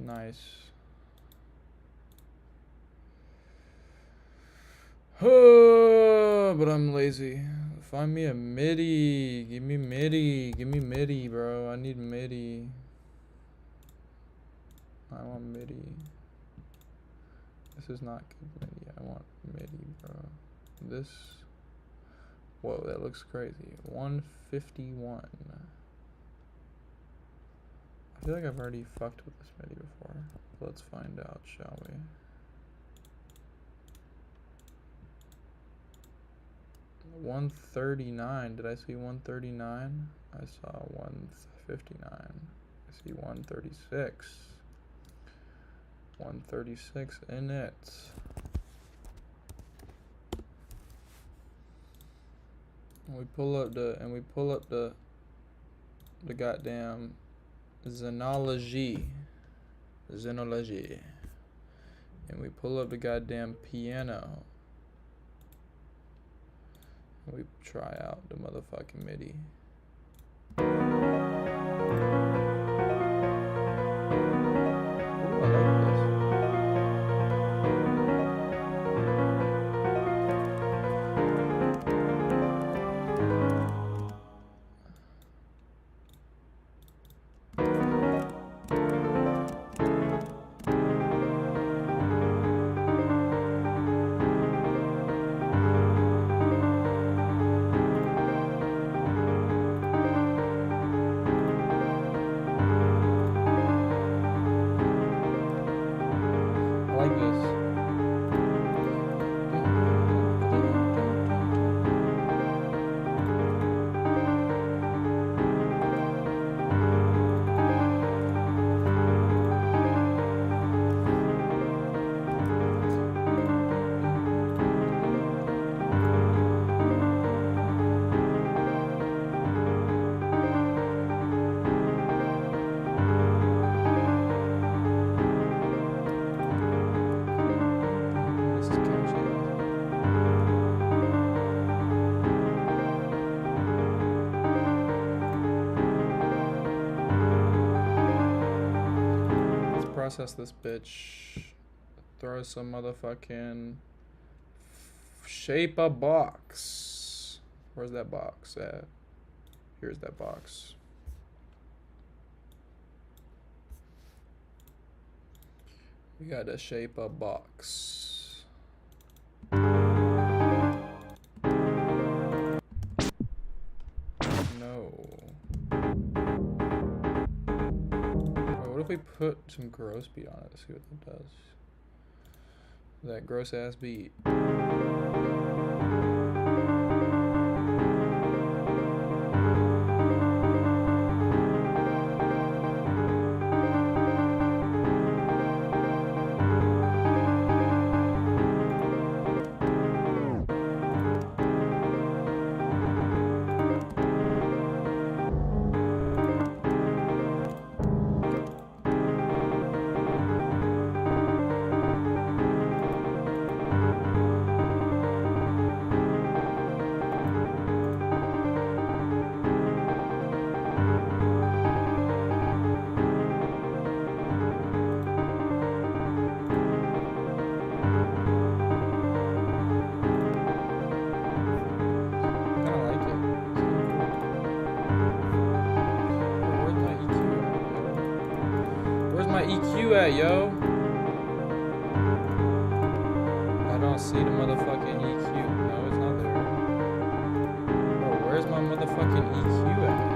Nice. But I'm lazy. Find me a midi. Give me midi. Give me midi, bro. I need midi. I want midi. This is not good midi. I want midi, bro. This. Whoa, that looks crazy. 151. I feel like I've already fucked with this midi before. Let's find out, shall we? $139. Did I see 139? I saw 159. I see 136. 136 in it. And we pull up the goddamn Xenology. And we pull up the goddamn piano. And we try out the motherfucking MIDI. Process this bitch. Throw some motherfucking shape a box. Where's that box at? Here's that box. We got to shape a box. No. What if we put some gross beat on it to see what that does? That gross ass beat. EQ at, yo? I don't see the motherfucking EQ. No, it's not there. Bro, where's my motherfucking EQ at, yo?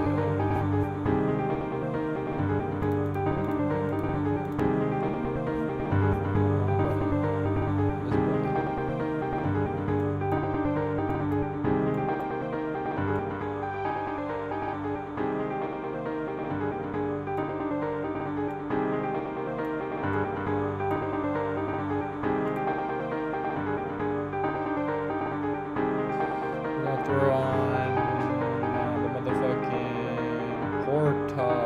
Throw on the motherfucking portal.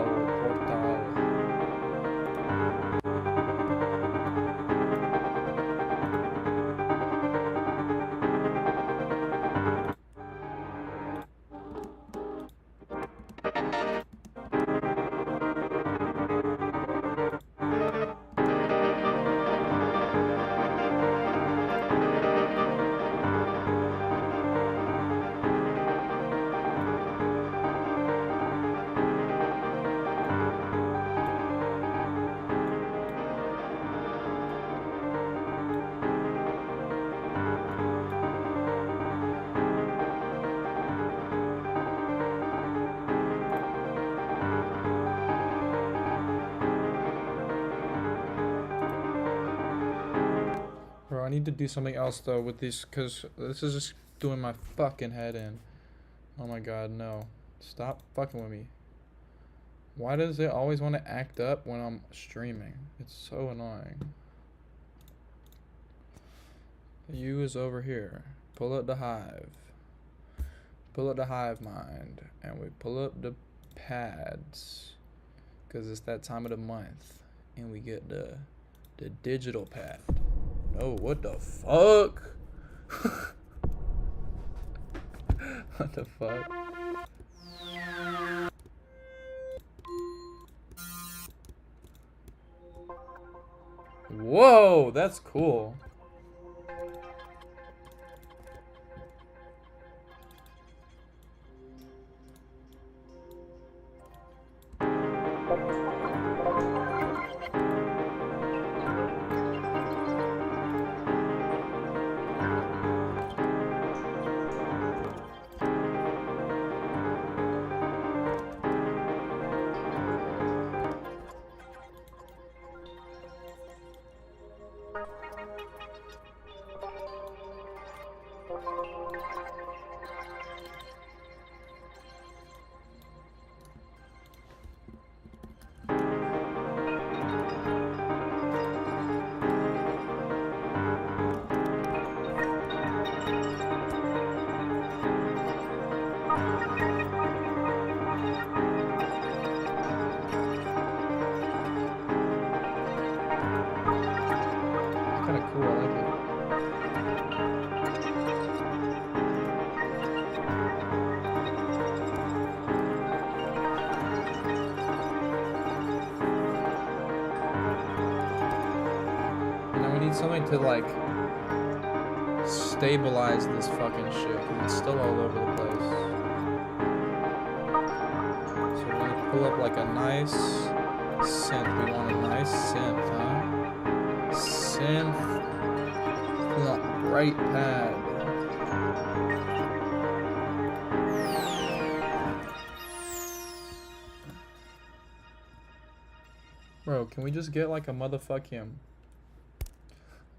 need to do something else though with these, because this is just doing my fucking head in. Oh my god, no. Stop fucking with me. Why does it always want to act up when I'm streaming? It's so annoying. U is over here. Pull up the hive. Pull up the hive mind. And we pull up the pads. Because it's that time of the month. And we get the digital pad. No, what the fuck? What the fuck? Whoa, that's cool. Something to like stabilize this fucking shit because it's still all over the place. So we're gonna pull up like a nice synth. We want a nice synth, huh? Synth. We want bright pad. Bro, can we just get like a motherfucking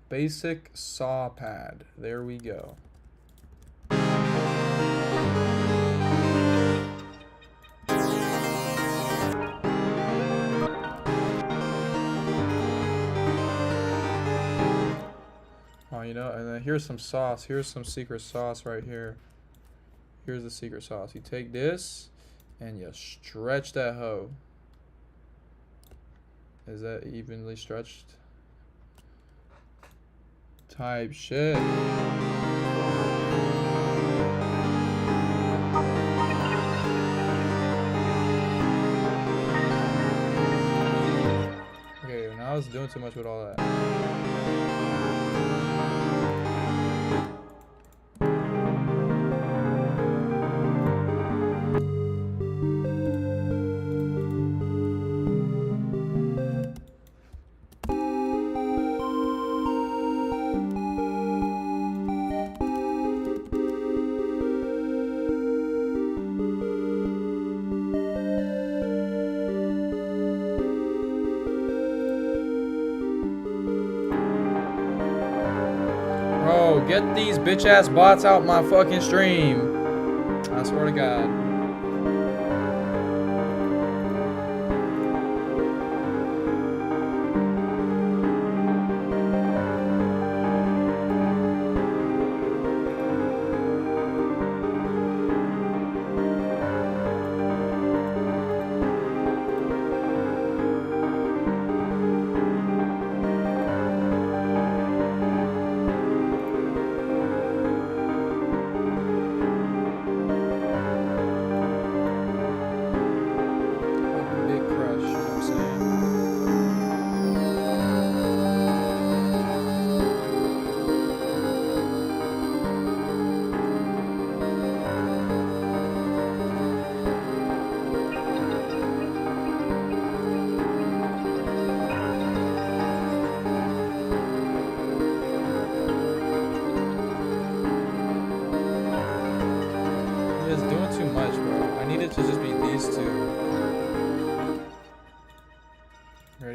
basic saw pad? There we go. Oh, you know, and then here's some sauce. Here's some secret sauce right here. Here's the secret sauce. You take this and you stretch that hoe. Is that evenly stretched? Type shit. Okay, now I was doing too much with all that. Get these bitch ass bots out my fucking stream. I swear to God.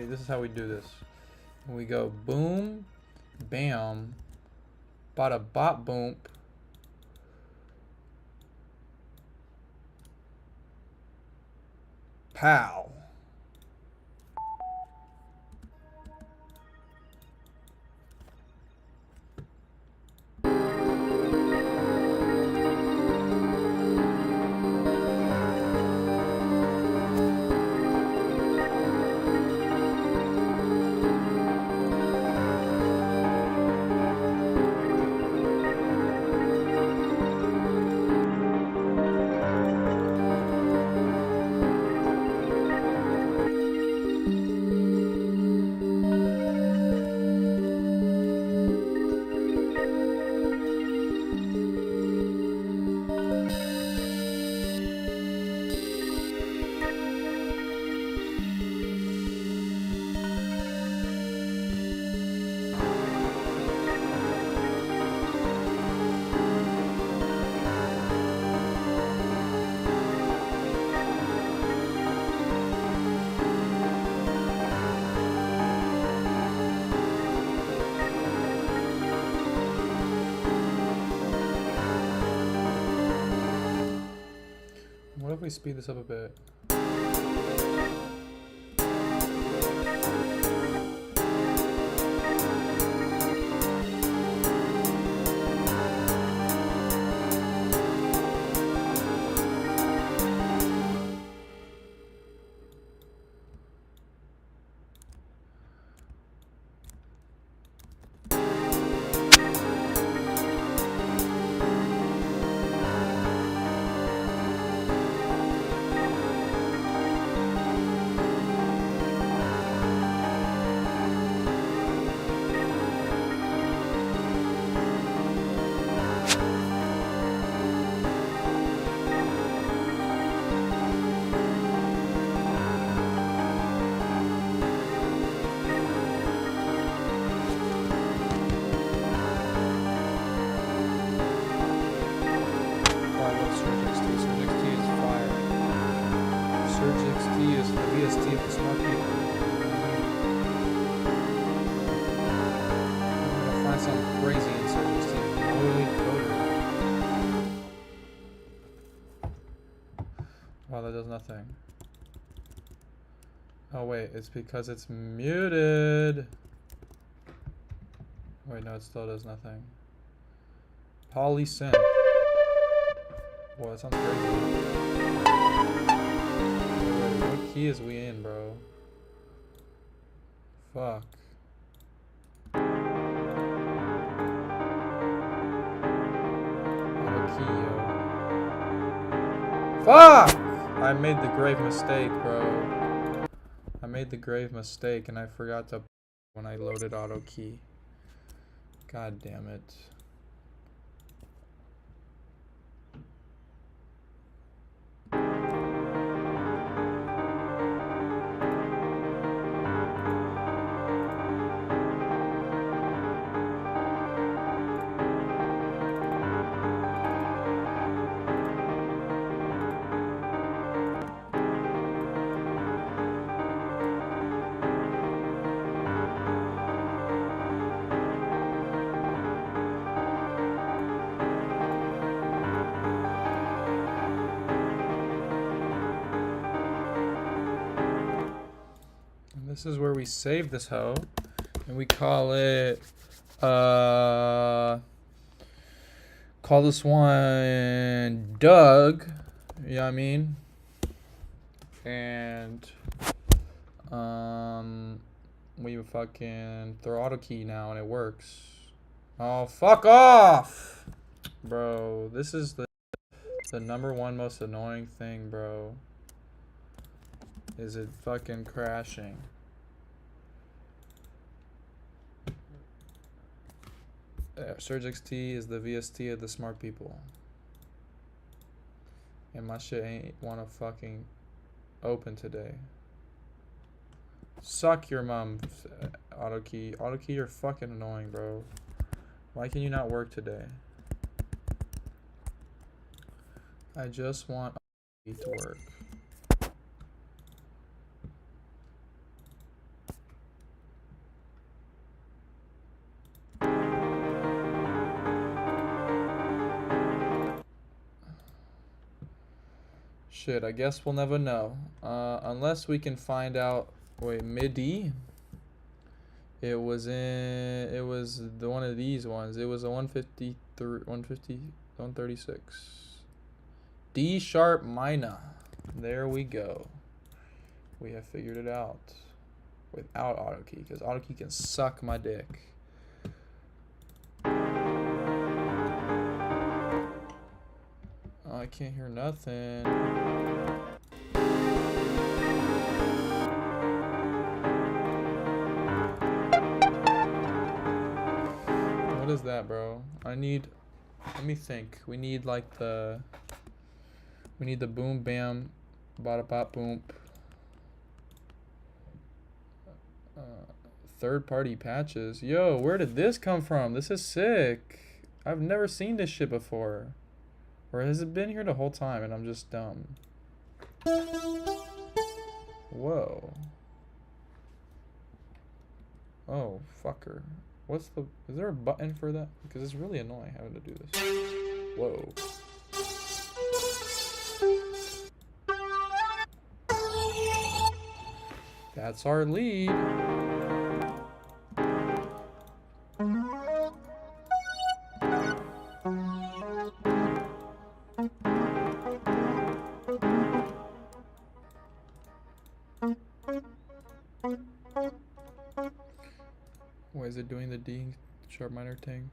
This is how we do this. We go boom, bam, Bada bop boom. Pow. What if we speed this up a bit? Wow, that does nothing. Oh wait, it's because it's muted. Wait, no, it still does nothing. Polysynth. Whoa, that sounds crazy. Wait, what key is we in, bro? Fuck. Auto key, yo. Fuck! I made the grave mistake, bro. I made the grave mistake and I forgot to when I loaded auto key. God damn it. This is where we save this hoe, and we call it, call this one Doug, you know what I mean? And, we fucking throw auto key now and it works. Oh, fuck off! Bro, this is the number one most annoying thing, bro. Is it fucking crashing? Surge XT is the VST of the smart people. And my shit ain't wanna fucking open today. Suck your mom, auto key. Auto key, you're fucking annoying, bro. Why can you not work today? I just want auto key to work. Shit, I guess we'll never know. Unless we can find out. Wait, MIDI? It was the one of these ones. It was a 153, 150, 136. D sharp minor. There we go. We have figured it out. Without auto key, because auto key can suck my dick. Oh, I can't hear nothing. What is that, bro? Let me think. We need like the boom bam bada bop boom. Third party patches. Yo, where did this come from? This is sick. I've never seen this shit before. Or has it been here the whole time and I'm just dumb? Whoa. Oh, fucker. Is there a button for that? Because it's really annoying having to do this. Whoa. That's our lead. Why is it doing the D sharp minor thing?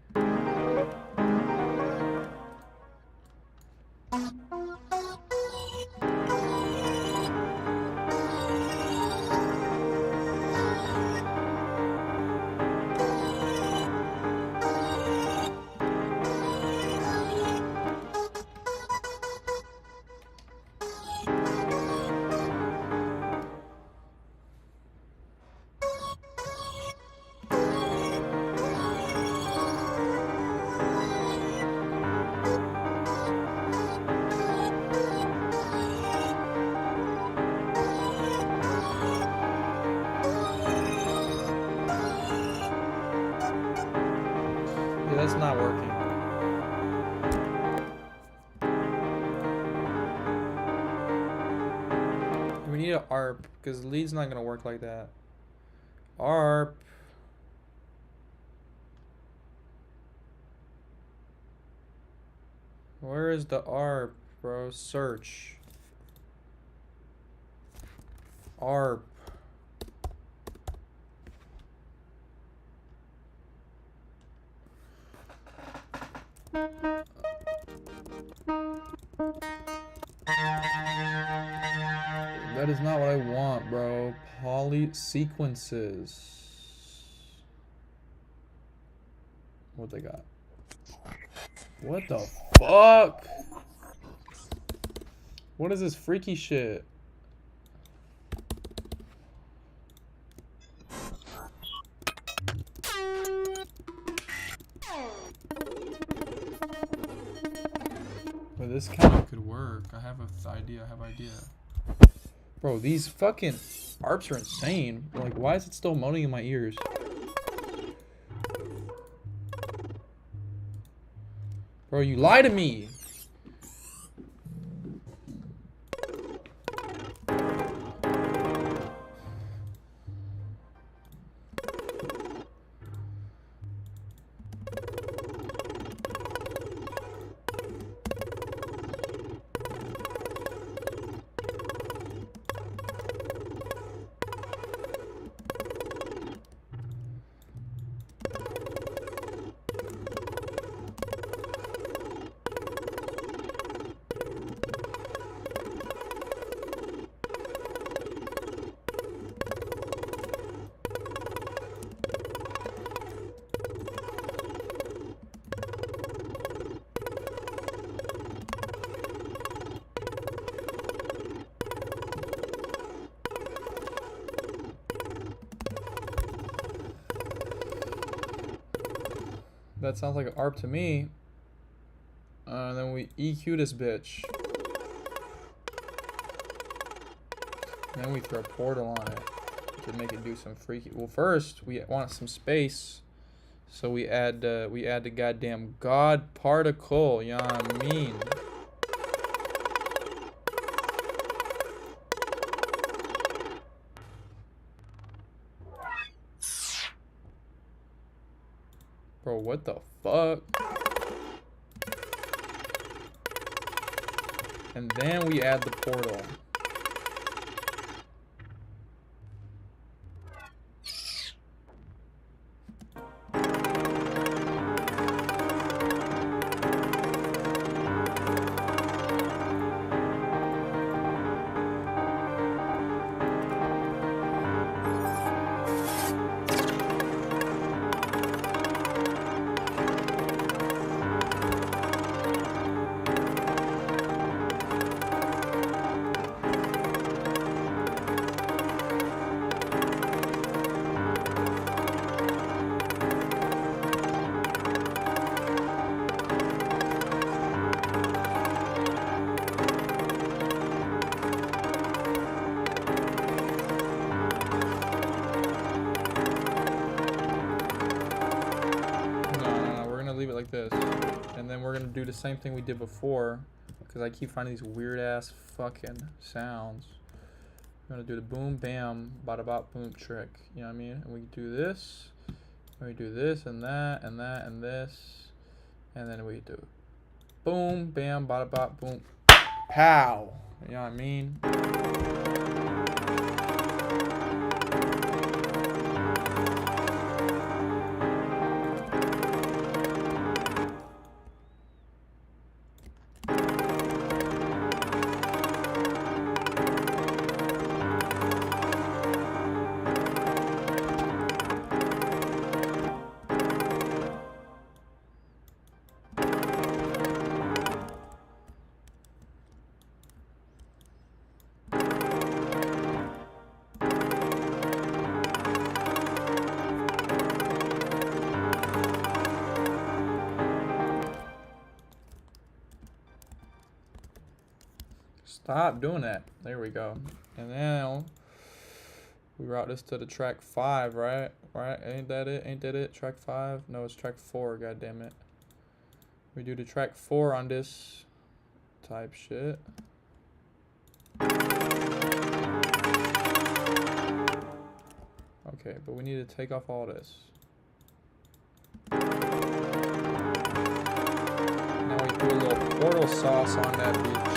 That's not working. We need an ARP because the lead's not gonna work like that. ARP. Where is the ARP, bro? Search. ARP. That is not what I want, bro. Poly sequences. What they got? What the fuck? What is this freaky shit? But this kind of could work. I have an idea. Bro, these fucking ARPs are insane. Like, why is it still moaning in my ears? Bro, you lie to me. That sounds like an ARP to me. Then we EQ this bitch. Then we throw a portal on it to make it do some freaky. Well, first we want some space, so we add the goddamn God particle. You know what I mean? what the fuck? And then we add the portal. Like this, and then we're gonna do the same thing we did before, because I keep finding these weird ass fucking sounds. We're gonna do the boom bam bada bop boom trick, you know what I mean? And we do this, and we do this and that and that and this, and then we do boom bam bada bop boom pow, you know what I mean? Stop doing that. There we go. And now we route this to the track 5, right? Right? Ain't that it? Ain't that it? Track 5? No, it's track 4. God damn it. We do the track 4 on this type shit. Okay, but we need to take off all this. Now we do a little portal sauce on that bitch.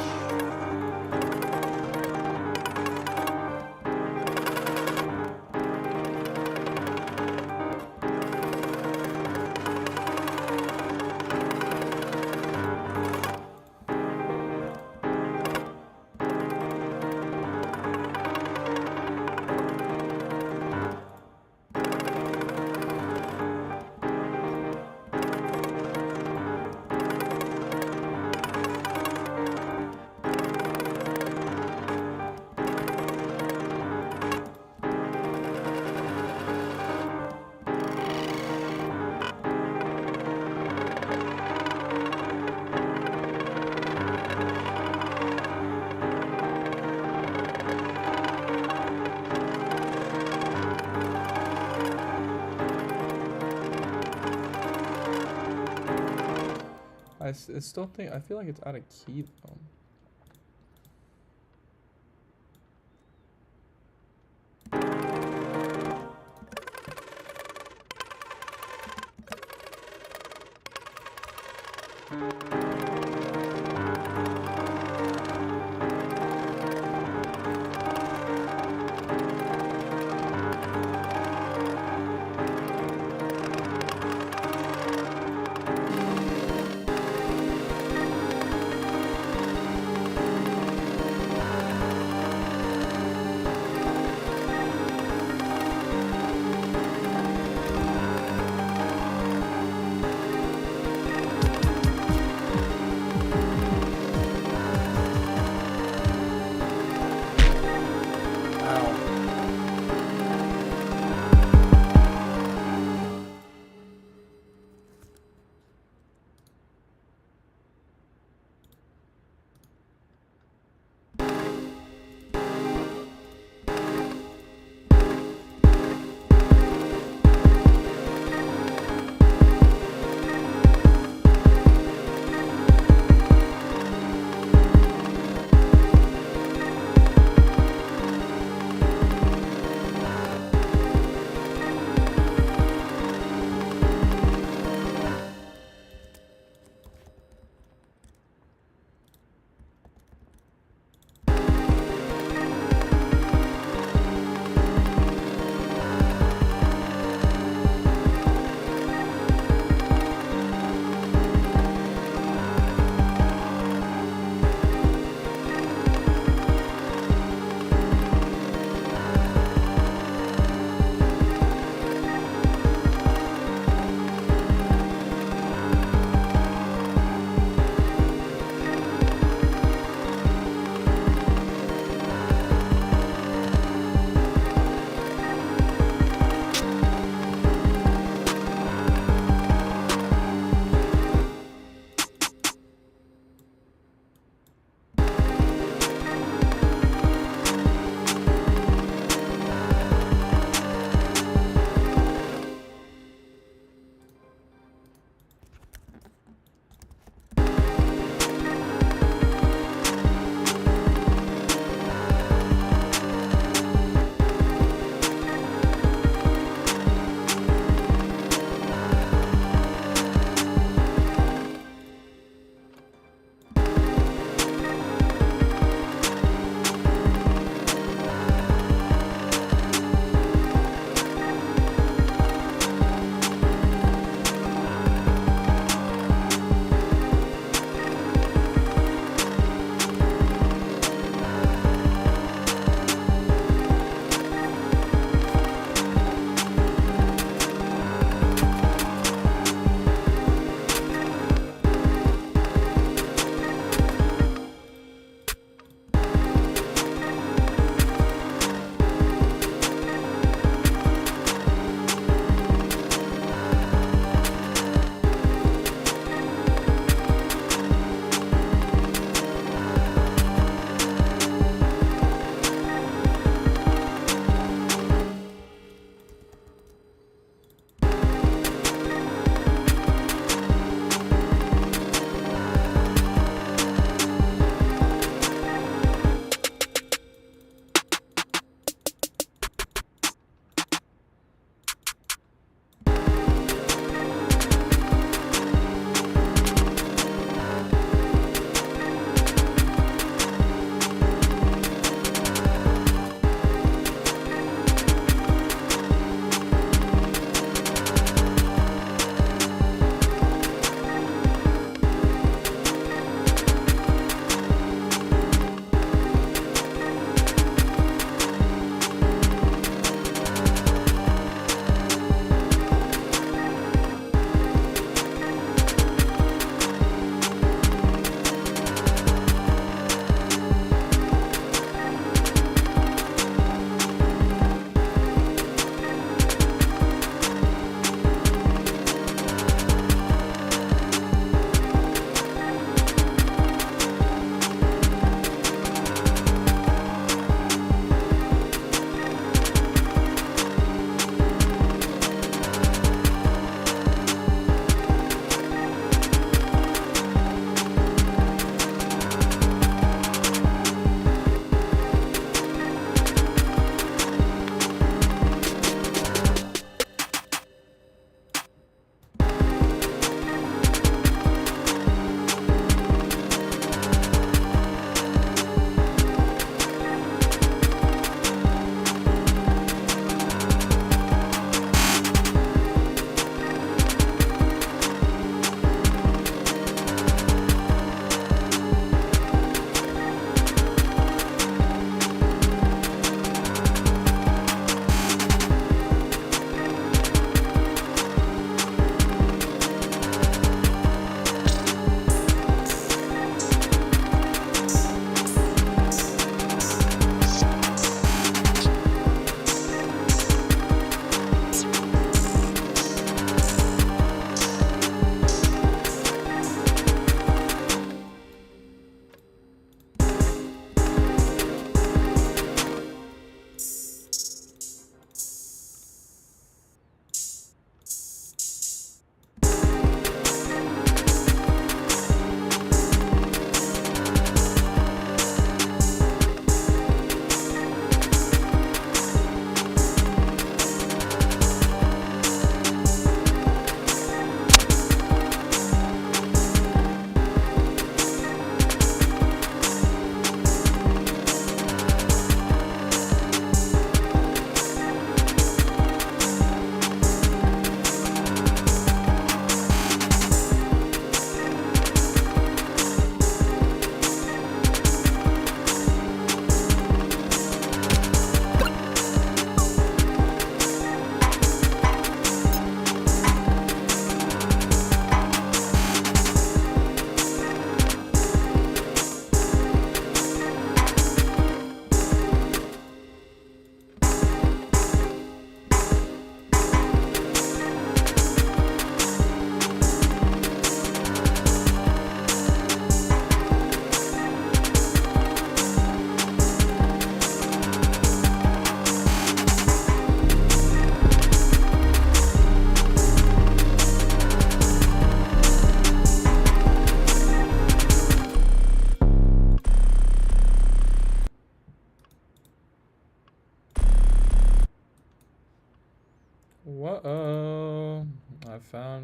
I still think, I feel like it's out of key though.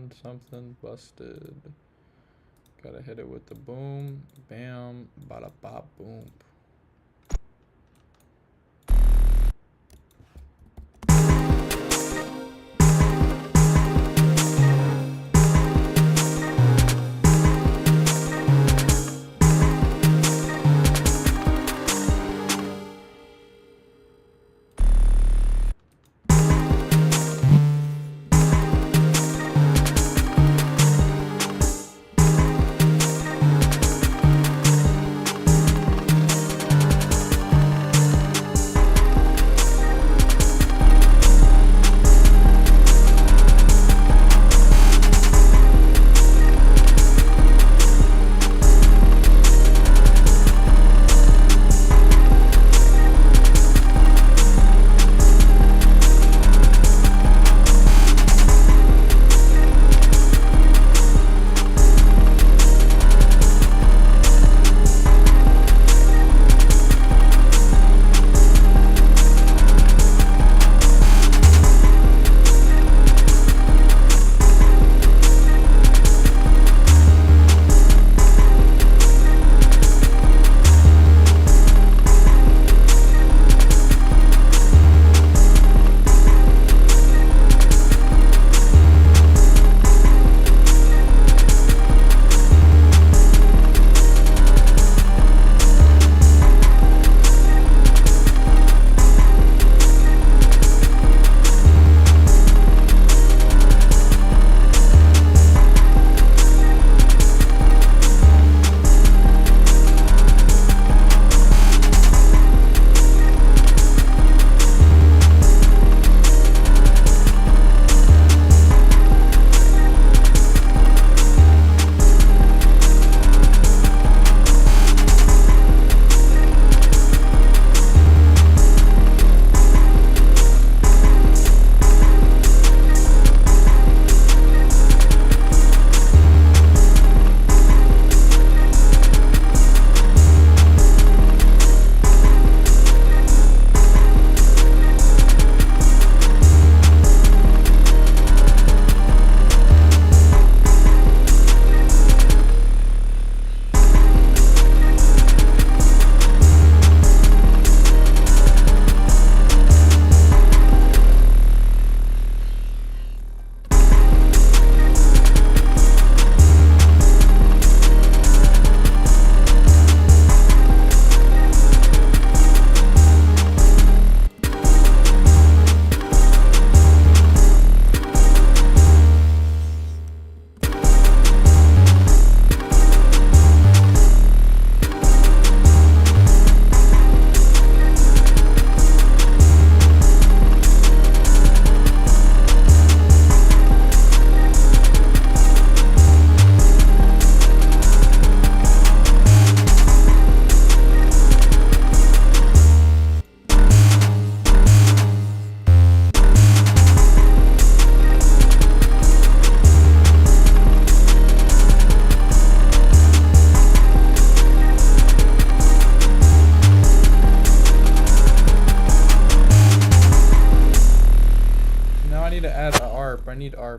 sound something busted. Gotta hit it with the boom, bam, bada bop, boom.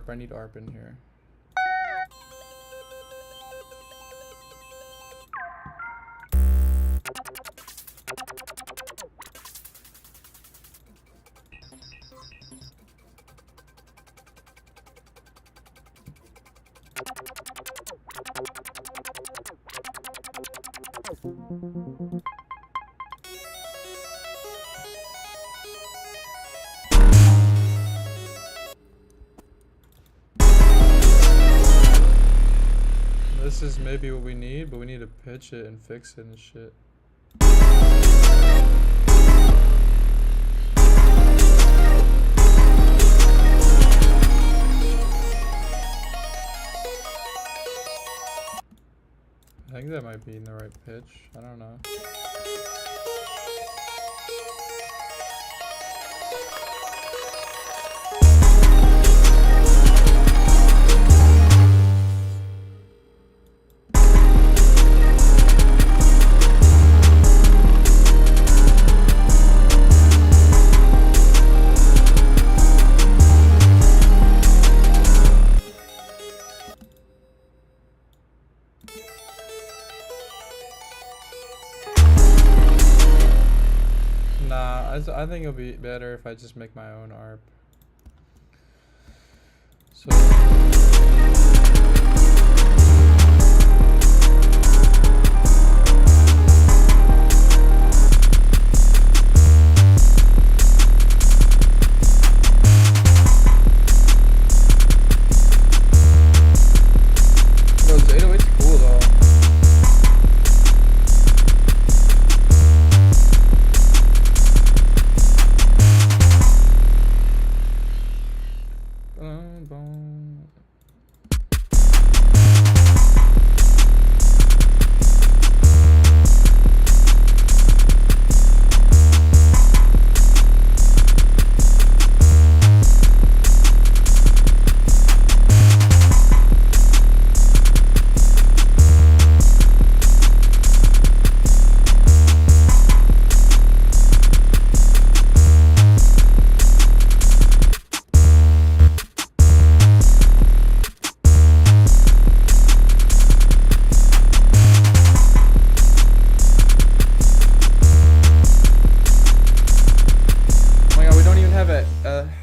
I need ARP in here. This is maybe what we need, but we need to pitch it and fix it and shit. I think that might be in the right pitch. I don't know. Nah, I think it'll be better if I just make my own ARP. So.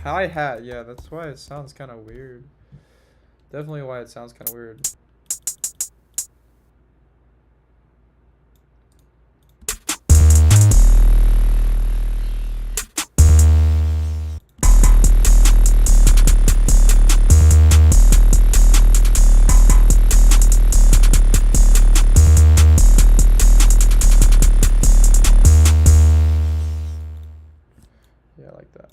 Hi-hat, yeah, that's why it sounds kind of weird. Definitely why it sounds kind of weird. Yeah, I like that.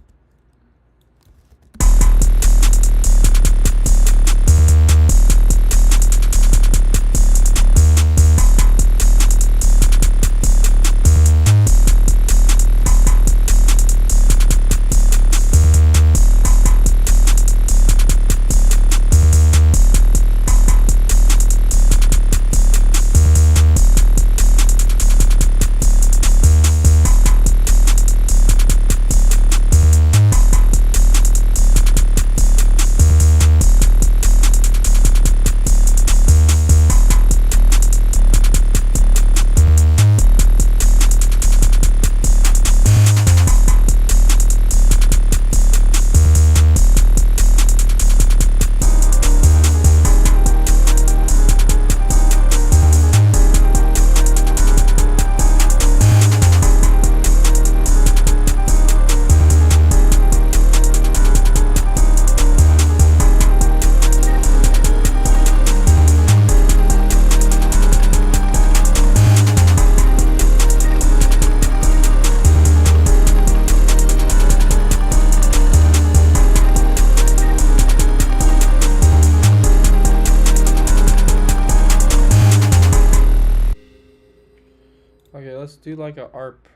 Okay, let's do like a ARP.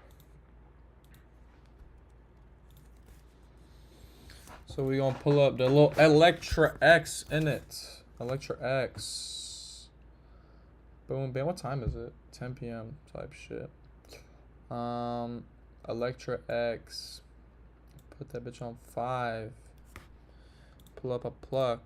So we gonna pull up the little Electra X in it. Electra X. Boom, bam. What time is it? 10 p.m. type shit. Electra X. Put that bitch on 5. Pull up a pluck.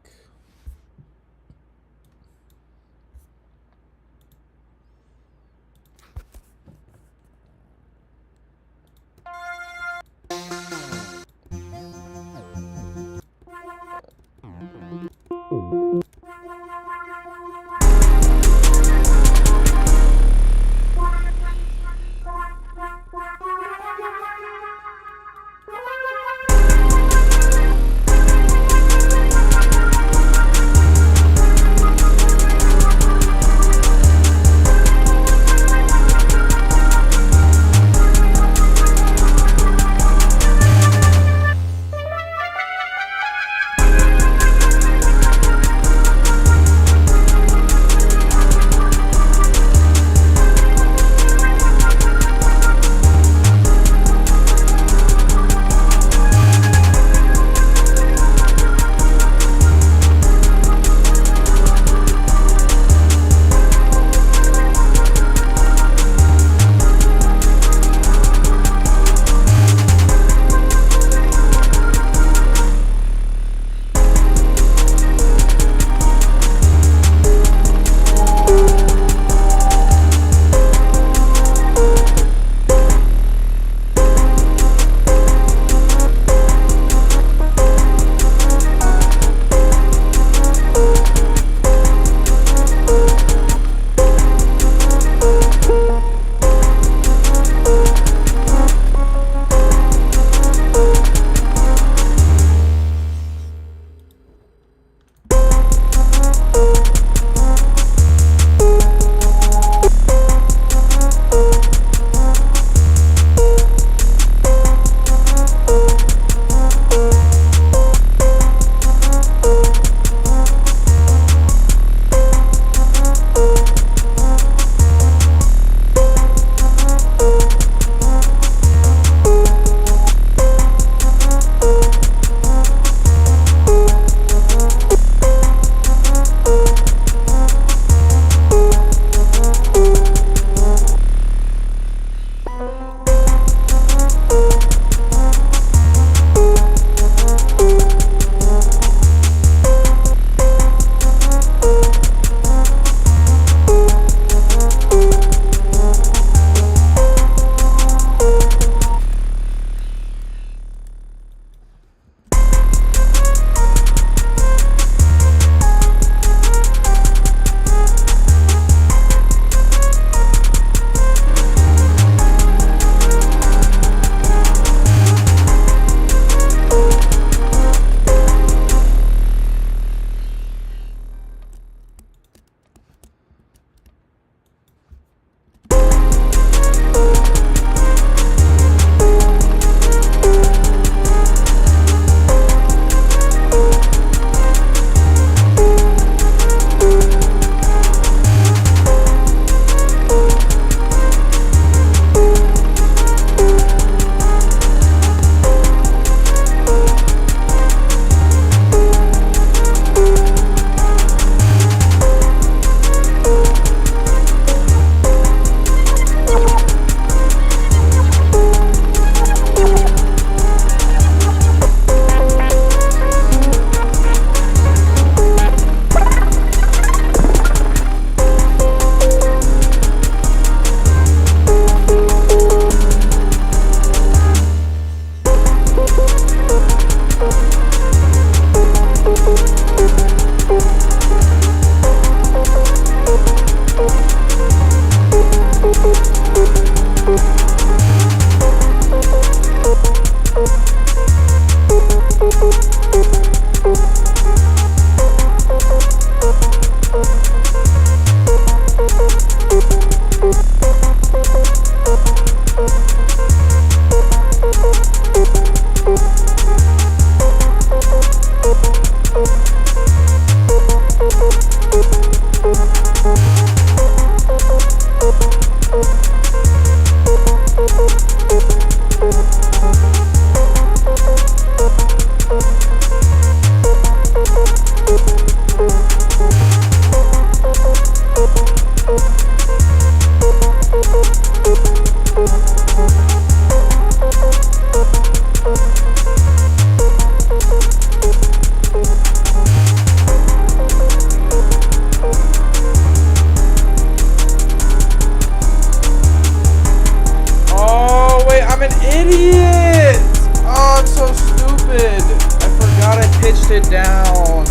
an idiot! Oh, I'm so stupid. I forgot I pitched it down.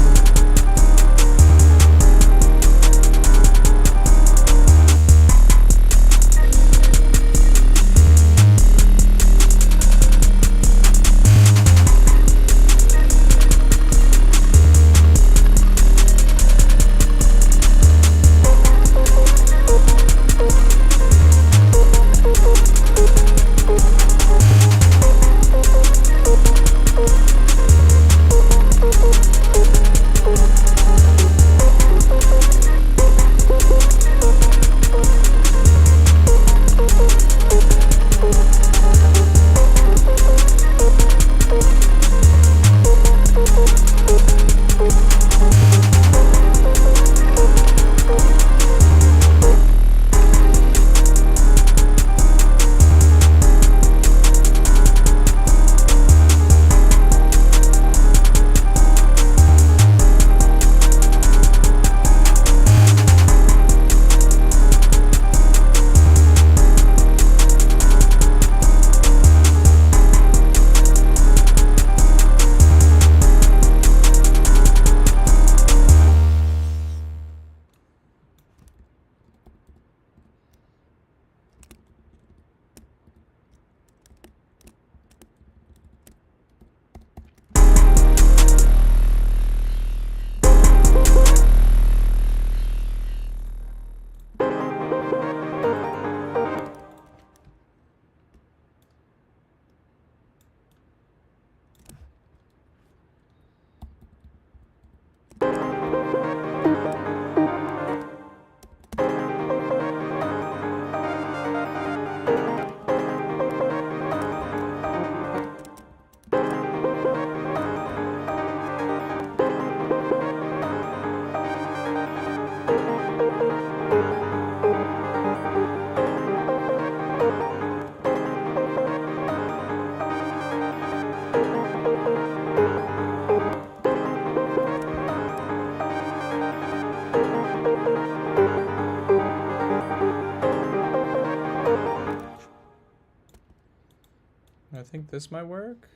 I think this might work.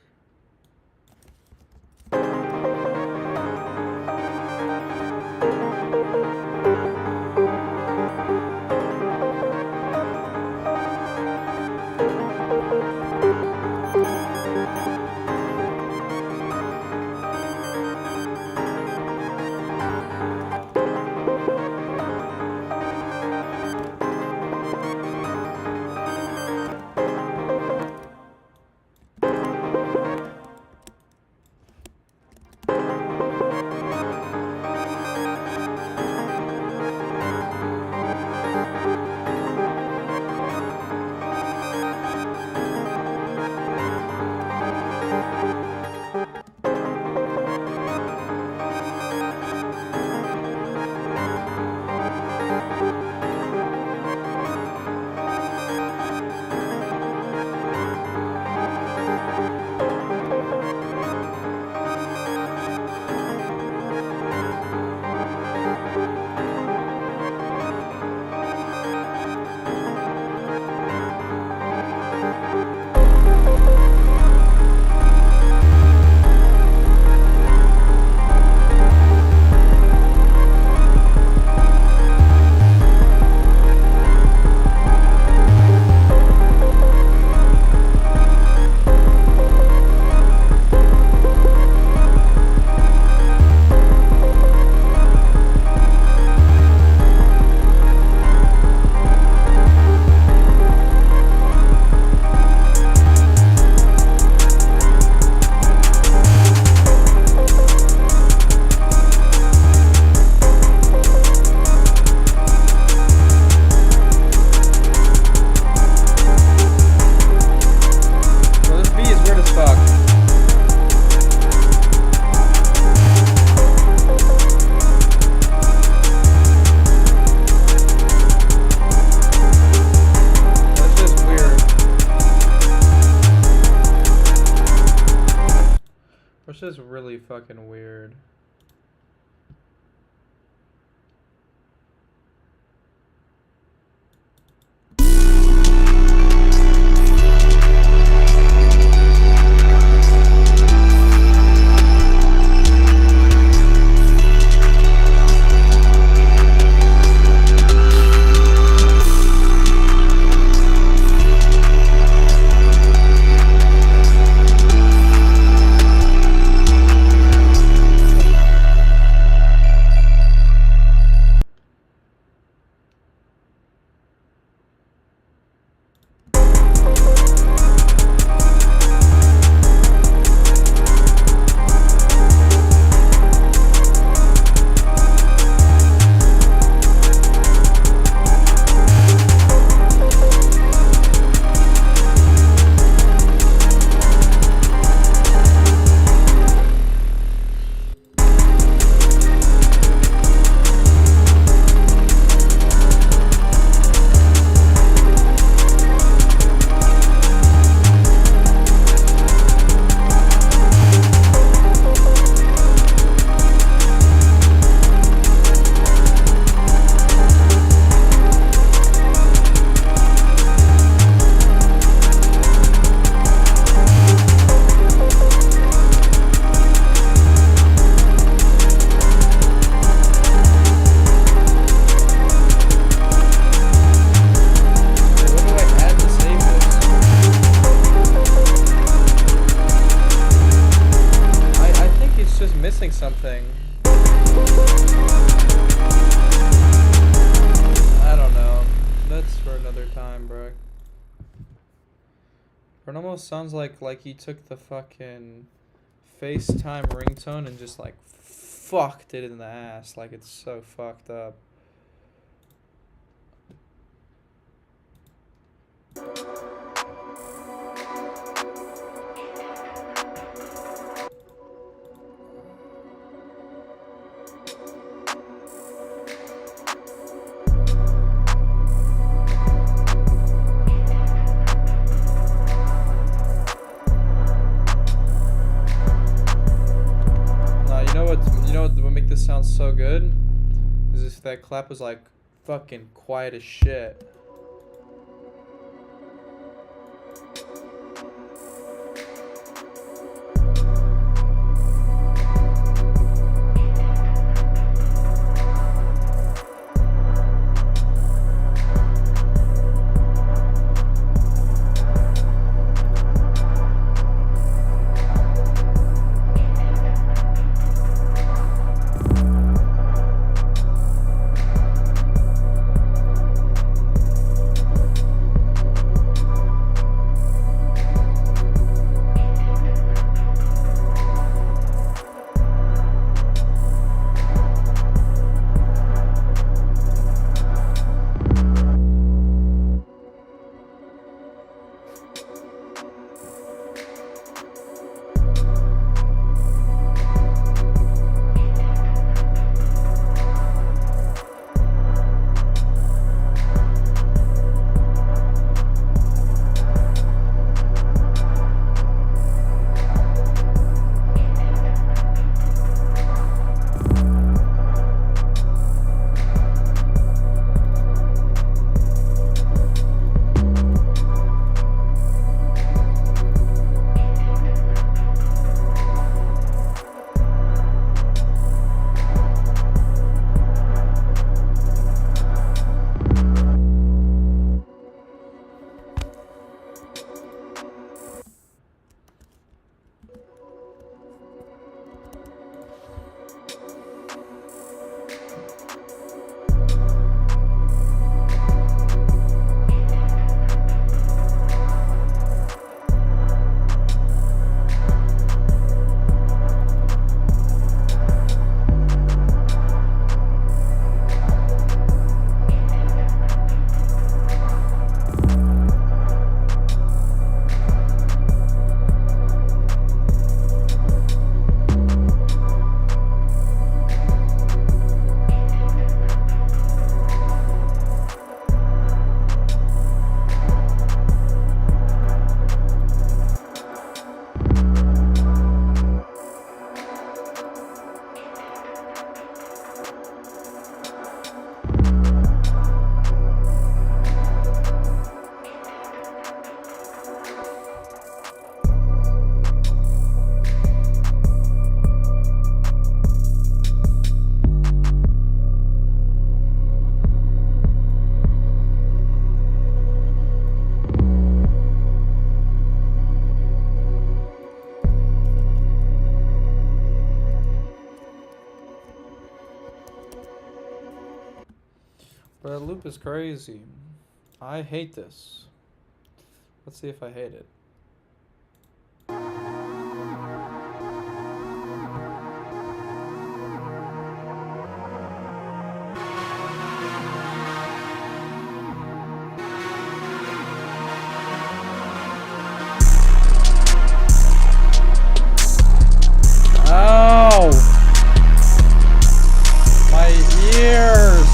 Which is really fucking weird. It almost sounds like he took the fucking FaceTime ringtone and just like fucked it in the ass. Like it's so fucked up. What would make this sound so good is if that clap was like fucking quiet as shit. But that loop is crazy. I hate this. Let's see if I hate it. Ow! My ears!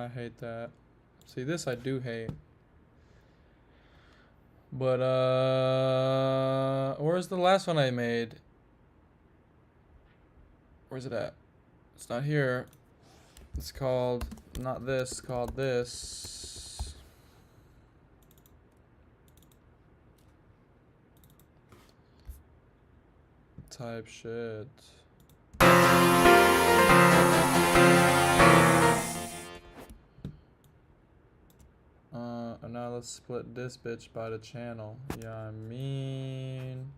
I hate that. See, this I do hate. But, where's the last one I made? Where's it at? It's not here. It's called, not this, it's called this. Type shit. And now let's split this bitch by the channel. Yeah, I mean.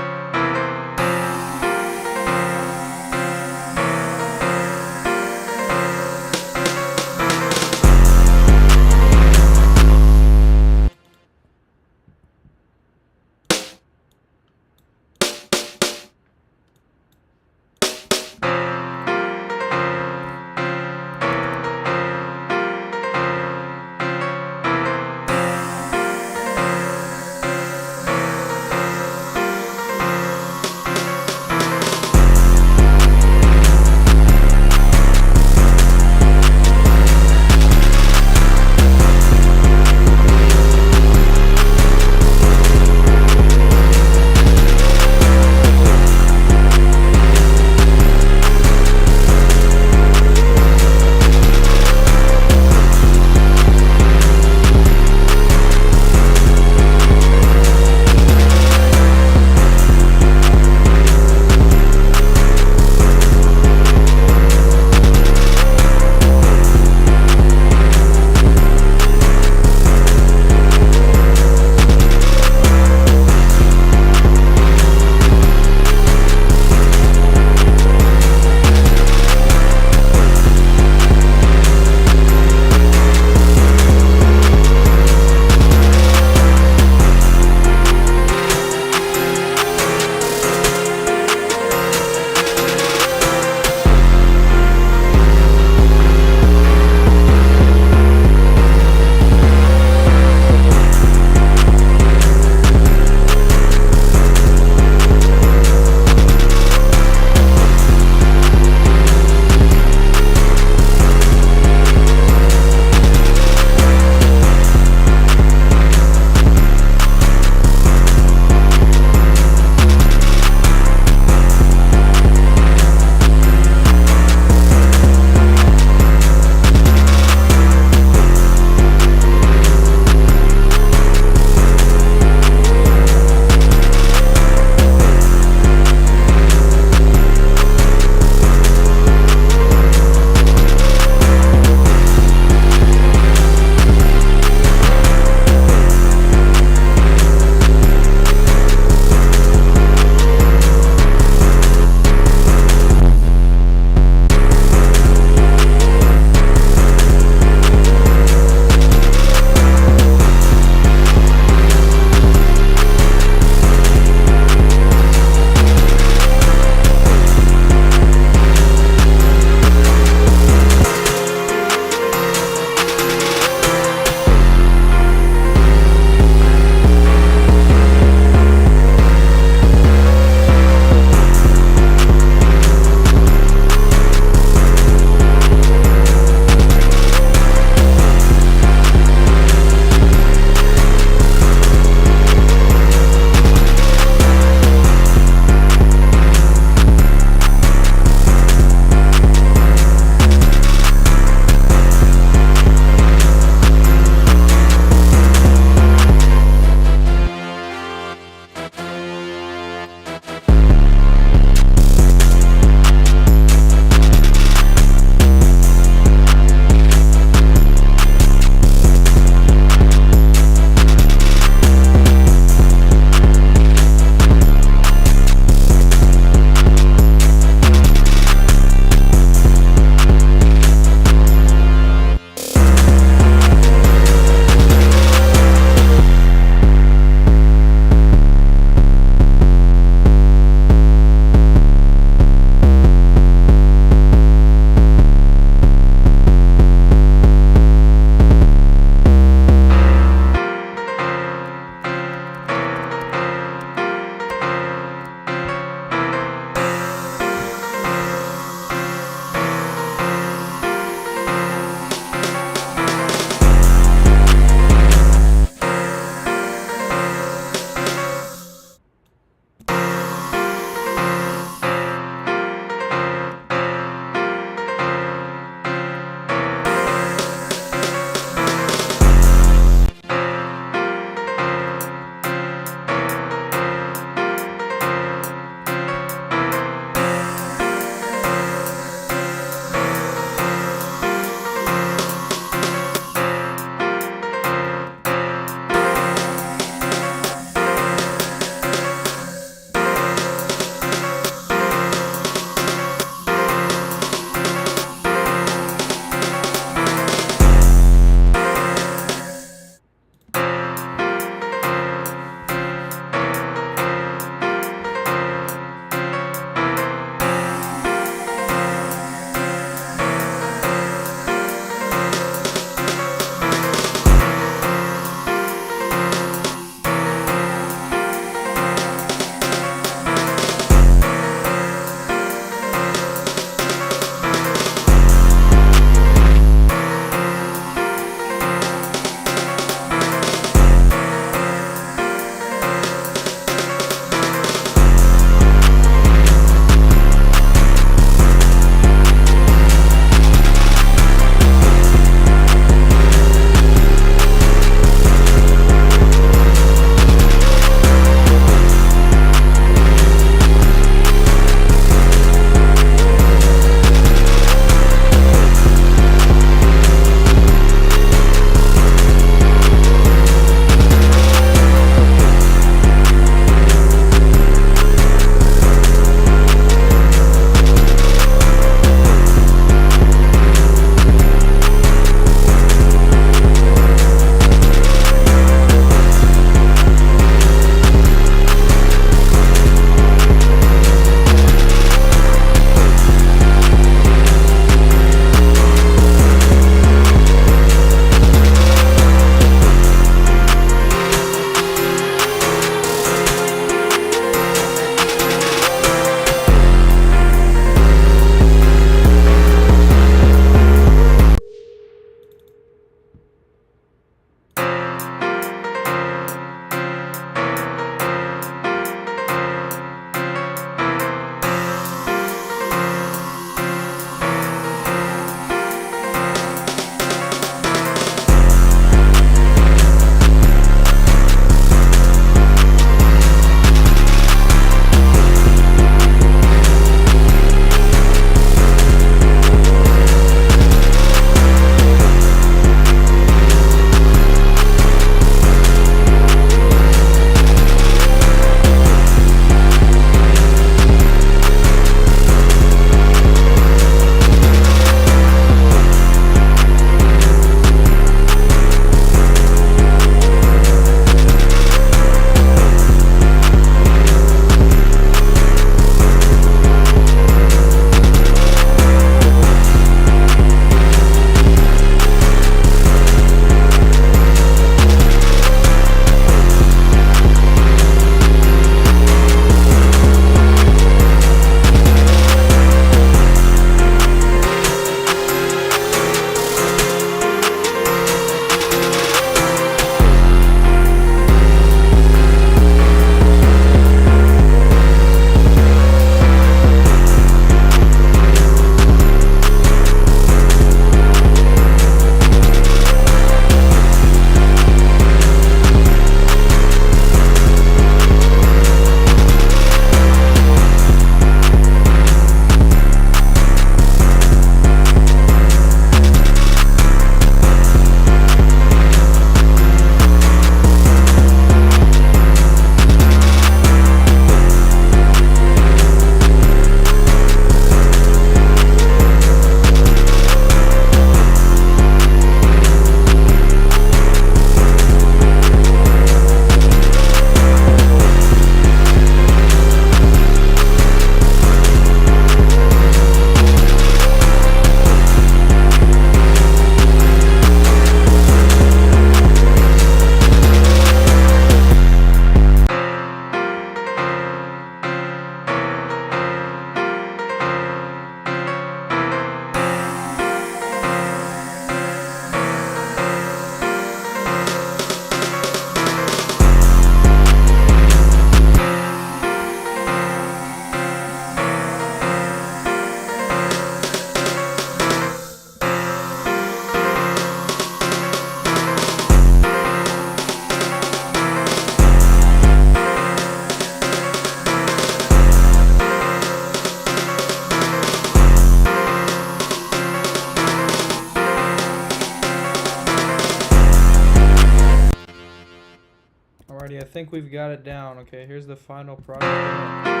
think we've got it down. Okay, here's the final project.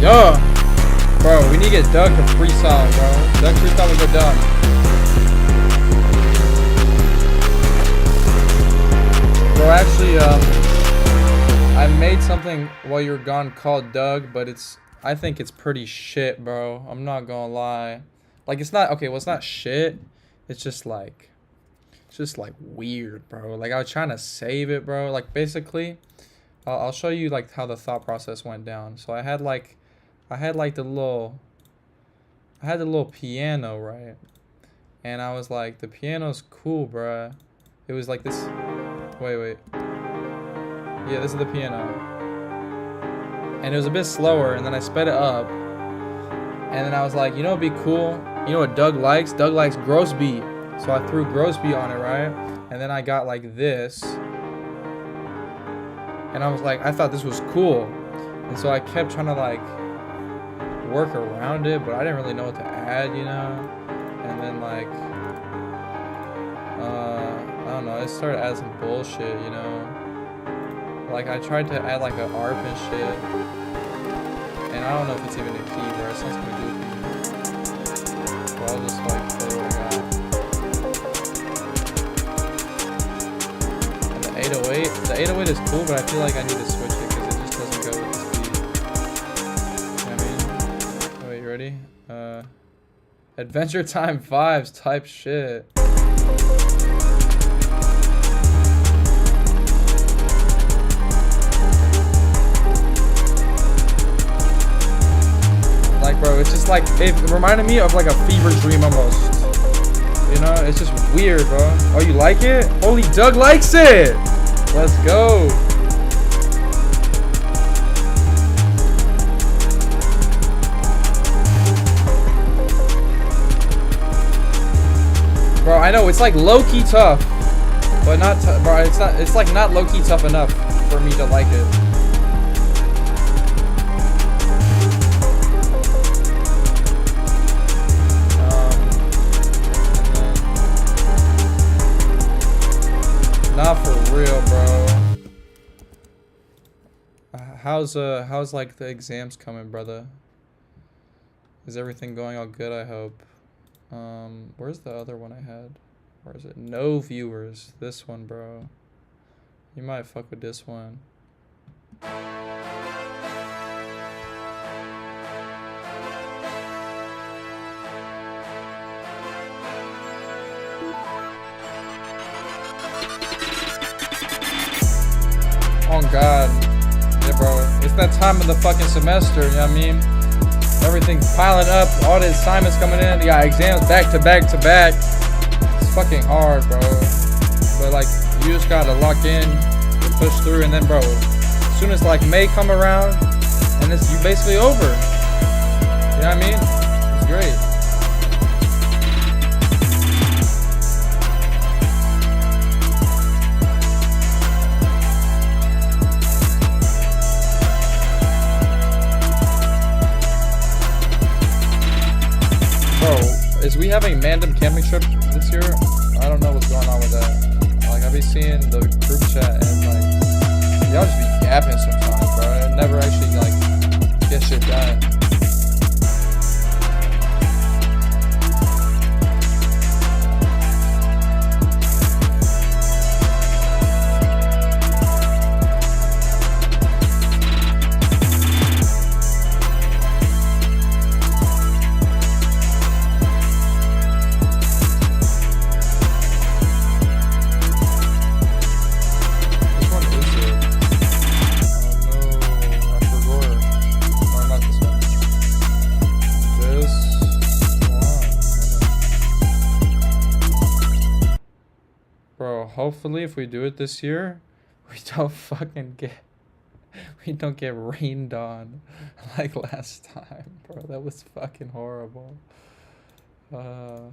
Yo! Bro, we need to get Doug to freestyle, bro. Doug freestyle will go dumb. Bro, actually, I made something while you were gone called Doug, but I think it's pretty shit, bro. I'm not gonna lie. Like, it's not, okay, well, it's not shit. It's just like weird, bro. Like, I was trying to save it, bro. Like, basically, I'll show you, like, how the thought process went down. So I had the little piano, right? And I was like, the piano's cool, bro. It was like this, wait. Yeah, this is the piano. And it was a bit slower, and then I sped it up. And then I was like, you know what'd be cool? You know what Doug likes? Doug likes gross beat. So I threw gross beat on it, right? And then I got like this. And I was like, I thought this was cool. And so I kept trying to like work around it, but I didn't really know what to add, you know? And then like, I don't know, I started adding some bullshit, you know? Like I tried to add like an ARP and shit. And I don't know if it's even a key, bro. It sounds kind of goofy. So I'll just like play what I got. And the 808 is cool, but I feel like I need to switch it because it just doesn't go with this beat. You know what I mean? Oh, wait, you ready? Adventure Time 5s type shit. Like, bro, it's just like, it reminded me of like a fever dream almost. You know, it's just weird, bro. Oh, you like it? Holy, Doug likes it! Let's go. Bro, I know, it's like low-key tough. But not, bro, it's like not low-key tough enough for me to like it. Not for real, bro. How's like the exams coming, brother? Is everything going all good? I hope. Where's the other one I had? Where is it? No viewers. This one, bro. You might fuck with this one. Oh god. Yeah, bro. It's that time of the fucking semester, you know what I mean? Everything's piling up, all the assignments coming in, you got exams back to back to back. It's fucking hard, bro. But like, you just gotta lock in, push through, and then, bro, as soon as like May come around, and it's you basically over. You know what I mean? It's great. Is we having Mandem camping trip this year? I don't know what's going on with that. Like, I be seeing the group chat and like, y'all just be yapping sometimes, bro. And never actually like get shit done. Hopefully, if we do it this year, we don't get rained on like last time, bro. That was fucking horrible. Bro,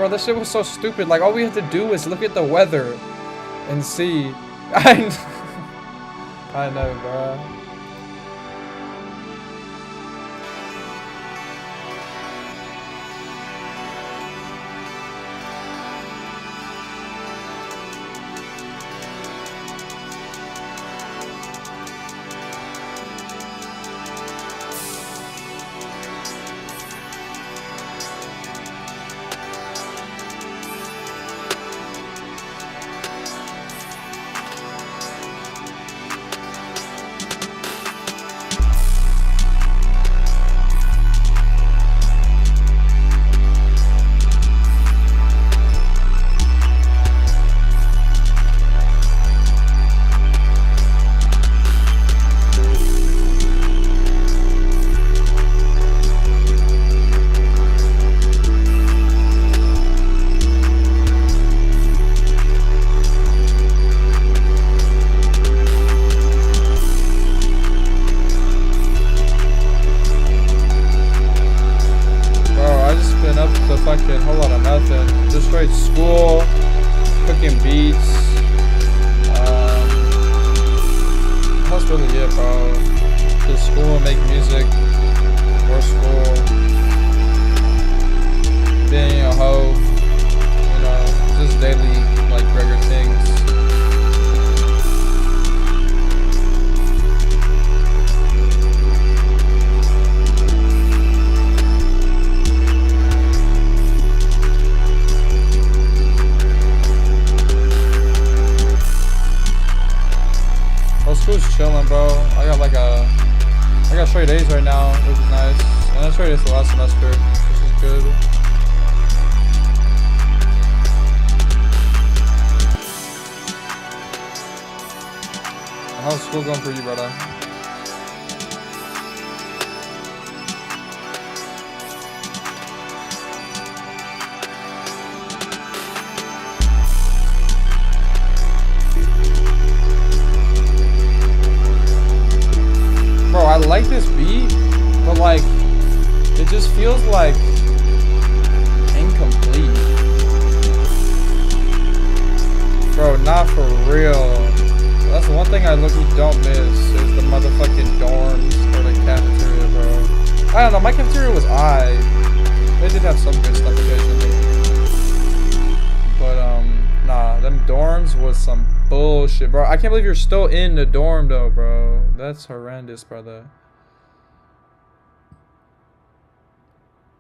this shit was so stupid. Like, all we had to do was look at the weather and see. I know, bro. beats. That's really it, bro. To school, make music, more school, being a hoe, you know, just daily, like, regular things. School's chilling, bro. I got straight A's right now, which is nice. And I straight A's the last semester, which is good. How's school going for you, brother? Bro, I like this beat, but like, it just feels like incomplete. Bro, not for real. That's one thing I look don't miss is the motherfucking dorms or the cafeteria, bro. I don't know, my cafeteria was aight. They did have some good stuff occasionally. But nah, them dorms was some bullshit, bro. I can't believe you're still in the dorm though, bro. That's horrendous, brother.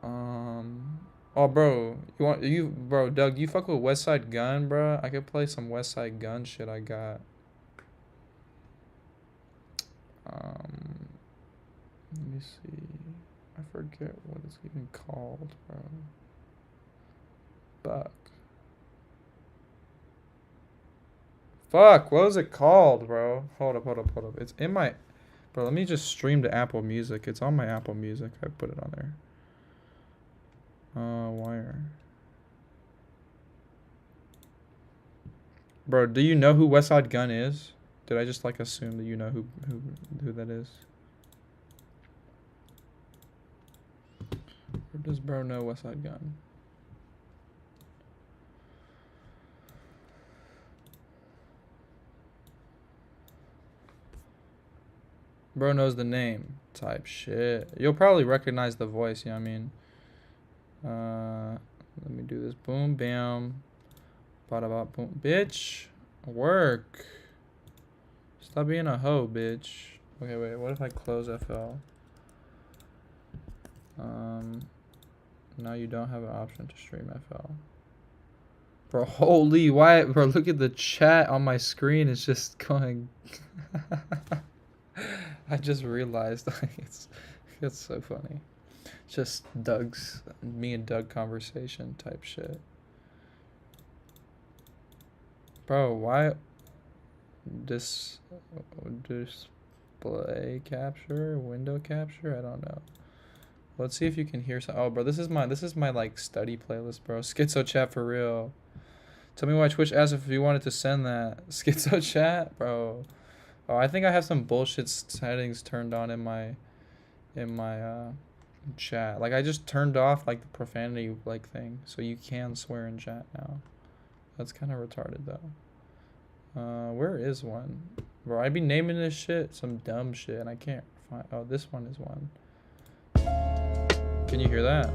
Oh, bro, bro, Doug, you fuck with West Side Gun, bro? I could play some West Side Gun shit I got. Let me see. I forget what it's even called, bro. Fuck, what was it called, bro? Hold up. It's in my... Bro, let me just stream to Apple Music. It's on my Apple Music. I put it on there. Wire. Bro, do you know who West Side Gun is? Did I just, like, assume that you know who that is? Or does bro know West Side Gun? Bro knows the name type shit. You'll probably recognize the voice, you know what I mean? Let me do this. Boom, bam. Bada bop, boom. Bitch, work. Stop being a hoe, bitch. Okay, wait, what if I close FL? Now you don't have an option to stream FL. Bro, holy, why? Bro, look at the chat on my screen. It's just going... I just realized, like, it's so funny. Just me and Doug conversation type shit. Bro, why display capture, window capture? I don't know. Let's see if you can hear some. Oh, bro, this is my like study playlist, bro. Schizo chat for real. Tell me why Twitch asked if you wanted to send that. Schizo chat, bro. Oh, I think I have some bullshit settings turned on in my chat. Like, I just turned off like the profanity like thing, so you can swear in chat now. That's kind of retarded though. Where is one? Bro, I'd be naming this shit some dumb shit and I can't find. Oh, this one is one. Can you hear that?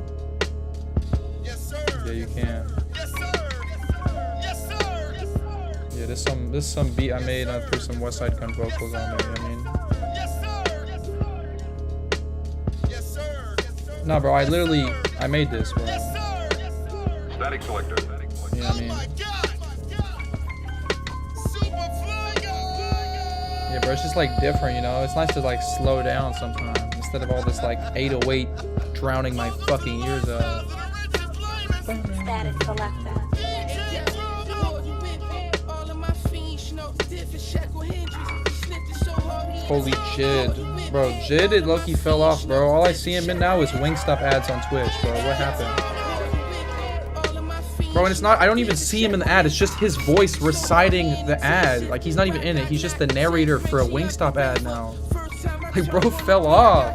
Yes, sir. Yeah, you can. Yes, sir. Yes, sir. Yes, sir. Yeah, this is some beat I made. I threw some West Side Gun vocals on there. You know what I mean? Yes, sir. Yes, sir. Yes, sir. Yes, sir. Nah, bro, I made this, bro. Yes, sir. Yes, sir. Static selector. You know what I mean? Yeah, bro, it's just like different, you know? It's nice to like slow down sometimes instead of all this like 808 drowning my fucking ears out. Static selector. Holy Jid. Bro, Jid, it low-key fell off, bro. All I see him in now is Wingstop ads on Twitch, bro. What happened? Bro, and it's not, I don't even see him in the ad. It's just his voice reciting the ad. Like, he's not even in it. He's just the narrator for a Wingstop ad now. Like, bro fell off.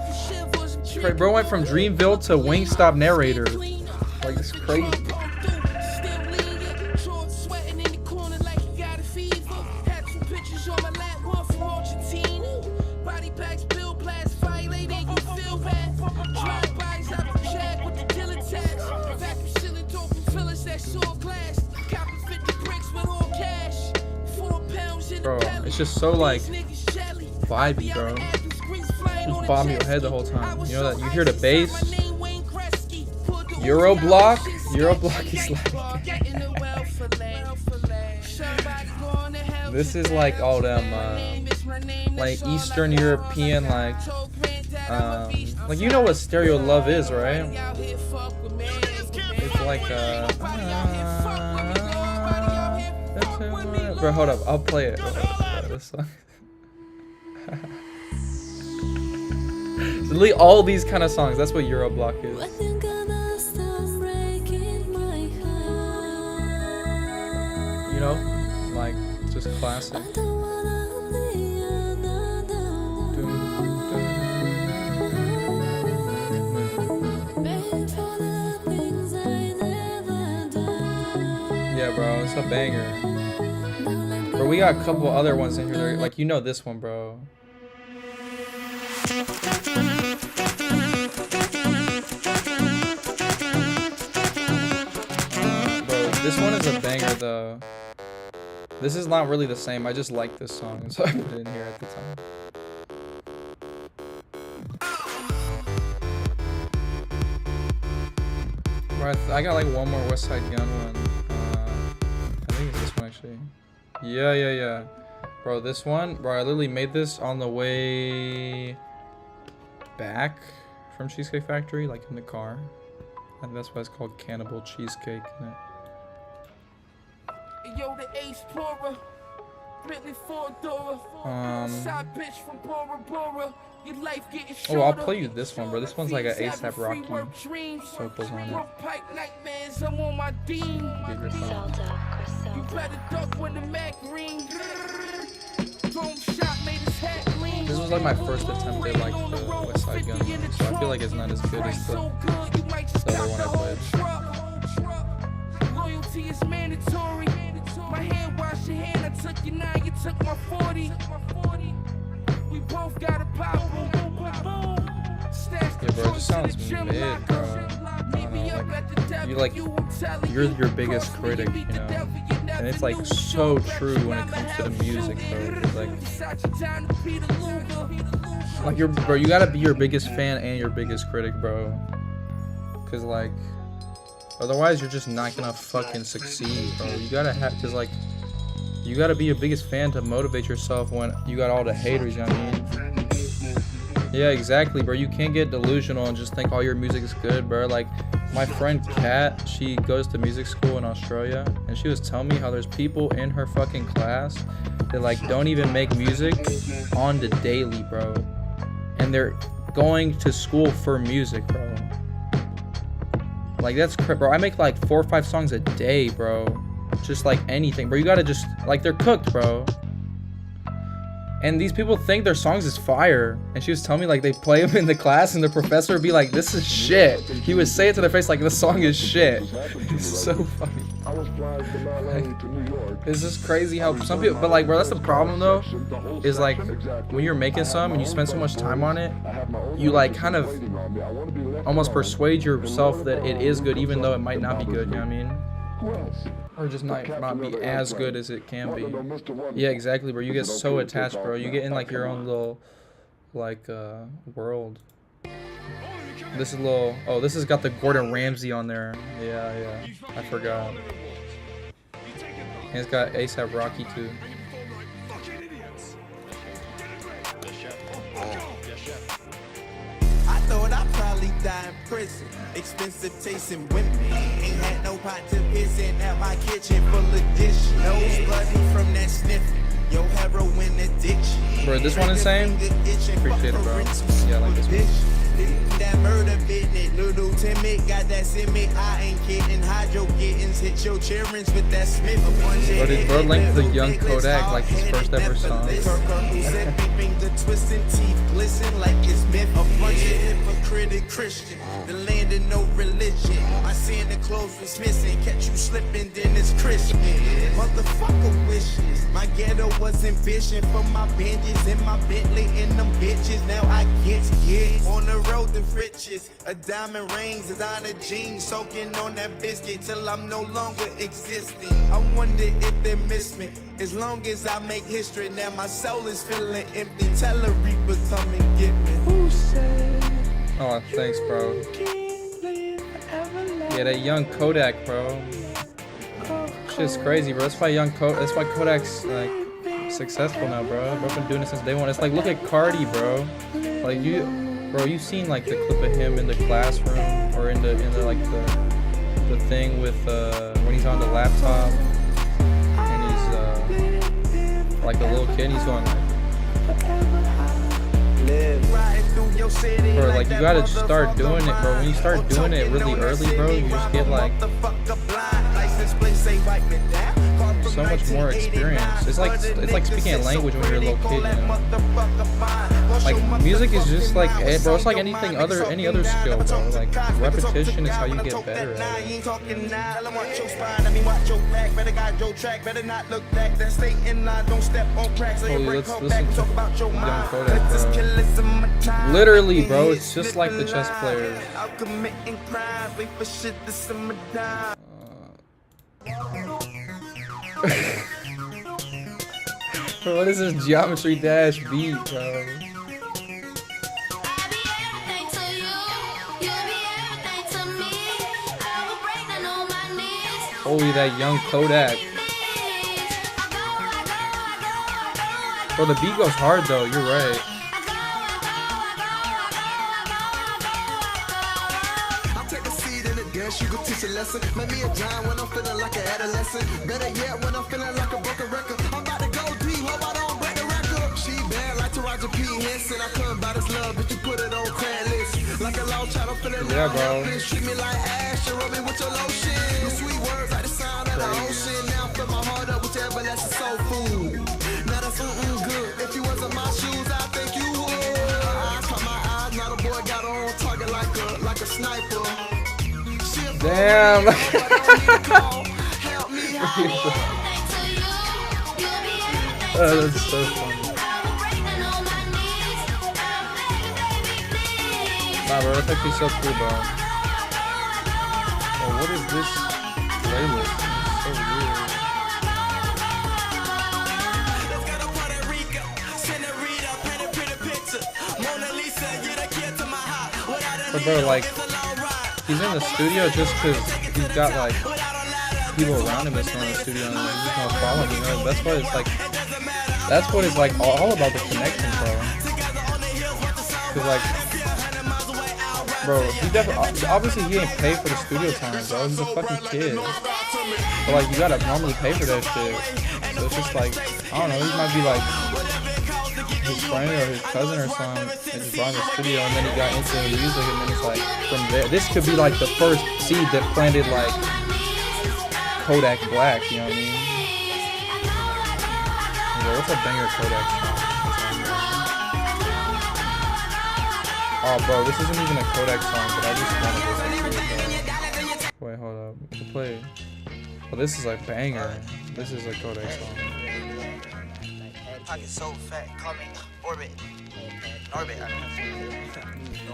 Right, bro went from Dreamville to Wingstop narrator. Like, it's crazy. bro, it's just so like vibey, bro. Just bobbing your head the whole time. You know that you hear the bass. Euroblock is like this is like all them like Eastern European like you know what Stereo Love is, right? It's like bro, hold up, I'll play it. This song. Literally all these kind of songs. That's what Euroblock is. You know, like just classic. Yeah, bro, it's a banger. Bro, we got a couple other ones in here. Like, you know this one, bro. Bro, this one is a banger, though. This is not really the same. I just like this song, so I put it in here at the time. Bro, I got like one more West Side Gun one. I think it's this one, actually. Yeah. Bro, this one, bro, I literally made this on the way back from Cheesecake Factory, like in the car. And that's why it's called Cannibal Cheesecake. Yo, the ace pourer, Bentley 4-door, side bitch from Bora Bora. Your life getting shorter. Oh, I'll play you this one, bro. This one's like an ASAP Rocky. Vocals on it. Pipe nightmares, I'm on my dean. You better duck when the Mac ring. This was like my first attempt at like the West Side Gun, so I feel like it's not as good as the other one I played. Loyalty is mandatory. My hand wash your hand, I took your 9, you took my 40. We both got a pop. Yeah, bro, it just sounds mid, bro. You're your biggest critic, you know, and it's like so true when it comes to the music, bro. It's like bro, you gotta be your biggest fan and your biggest critic, bro. Cause like, otherwise you're just not gonna fucking succeed, bro. You gotta cause like, you gotta be your biggest fan to motivate yourself when you got all the haters, you know what I mean? Yeah, exactly, bro. You can't get delusional and just think all your music is good, bro. Like, my friend Kat, she goes to music school in Australia, and she was telling me how there's people in her fucking class that, like, don't even make music on the daily, bro. And they're going to school for music, bro. Like, that's crap, bro. I make, like, 4 or 5 songs a day, bro. Just, like, anything, bro. You gotta just, like, they're cooked, bro. And these people think their songs is fire. And she was telling me, like, they play them in the class and the professor would be like, this is shit. He would say it to their face like, this song is shit. It's so funny. Like, it's just crazy how some people, but like, bro, that's the problem though, is like, when you're making some and you spend so much time on it, you like kind of almost persuade yourself that it is good even though it might not be good, you know what I mean? Or just not be as good as it can be. Yeah, exactly, bro. You get so attached, bro. You get in like your own little like world. This is a little, oh, this has got the Gordon Ramsay on there. Yeah, I forgot. And it's got ASAP Rocky too. I thought I'd probably die in prison. Expensive tasting women. Ain't had no pot to piss in at my kitchen full of dishes. Nose bloody from that sniffing. Yo, heroin addiction. Bro, this one insane? Appreciate it, bro. Yeah, I like this one. That murder business, little timid, got that simic. I ain't kidding. Hydro gettings, hit your cheerings with that Smith. Bro, did bro link the Young Kodak like his first ever song? The twistin teeth glisten like it's myth. A bunch of hypocritic Christian, the land of no religion. My Santa Claus was missing, catch you slipping, then it's Christmas. Motherfucker with delicious. My ghetto was ambition for my binges and my Bentley and them bitches. Now I get on the road to riches. A diamond rings, designer jeans, soaking on that biscuit till I'm no longer existing. I wonder if they miss me. As long as I make history, now my soul is feeling empty. Tell a reaper come and get me. Who said? Oh, thanks, bro. Yeah, that young Kodak, bro. Shit's crazy, bro. That's why Kodak's like successful now, bro. Bro been doing it since day one. It's like, look at Cardi, bro. Like you've seen like the clip of him in the classroom or in the like the thing with when he's on the laptop and he's like a little kid. He's going like. Bro, like you gotta start doing it, bro. When you start doing it really early, bro, you just get like so much more experience. It's like speaking a language when you're a little kid, you know? Like music is just like, bro, it's like any other skill, bro. Like repetition is how you get better at it. Holy, let's listen to Young Kodak, bro. Literally, bro, it's just like the chess players. Bro, what is this Geometry Dash beat, bro? Holy, that young Kodak. Bro, the beat goes hard though, you're right. You could teach a lesson. Make me a giant when I'm feeling like an adolescent. Better yet when I'm feeling like a broken record. I'm about to go deep, hope I don't break the record. She bad like to Roger P. Henson. I couldn't buy this love, but you put it on Craigslist. Like a low child, I'm feeling yeah, bro. Treat me like ash, you rub me with your lotion. The sweet words like the sound of the ocean. Now I fill my heart up with everlasting soul food. Now that's good. If you wasn't my shoes, I think you would. I caught my eyes, now the boy got her on target like a sniper. Damn. Oh, that's so funny. Nah, bro, that's actually so cool, bro. Oh, what is this playlist? It's so weird. But bro, like, he's in the studio just because he's got like people around him that's in the studio and like, he's gonna follow him, you know? That's what it's like all about, the connection, bro. Cause like, bro, he definitely, obviously he ain't paid for the studio time, bro. He's a fucking kid. But like, you gotta normally pay for that shit. So it's just like, I don't know, he might be like his friend or his cousin or something that just brought him to the studio, and then he got into the music, and then it's like from there, this could be like the first seed that planted like Kodak Black, you know what I mean? Yeah, what's a banger Kodak song? Oh, bro, this isn't even a Kodak song, but I just want to listen to it. Wait, hold up, we can play. Well, this is a banger. This is a Kodak song. Pocket so fat, call me Orbit.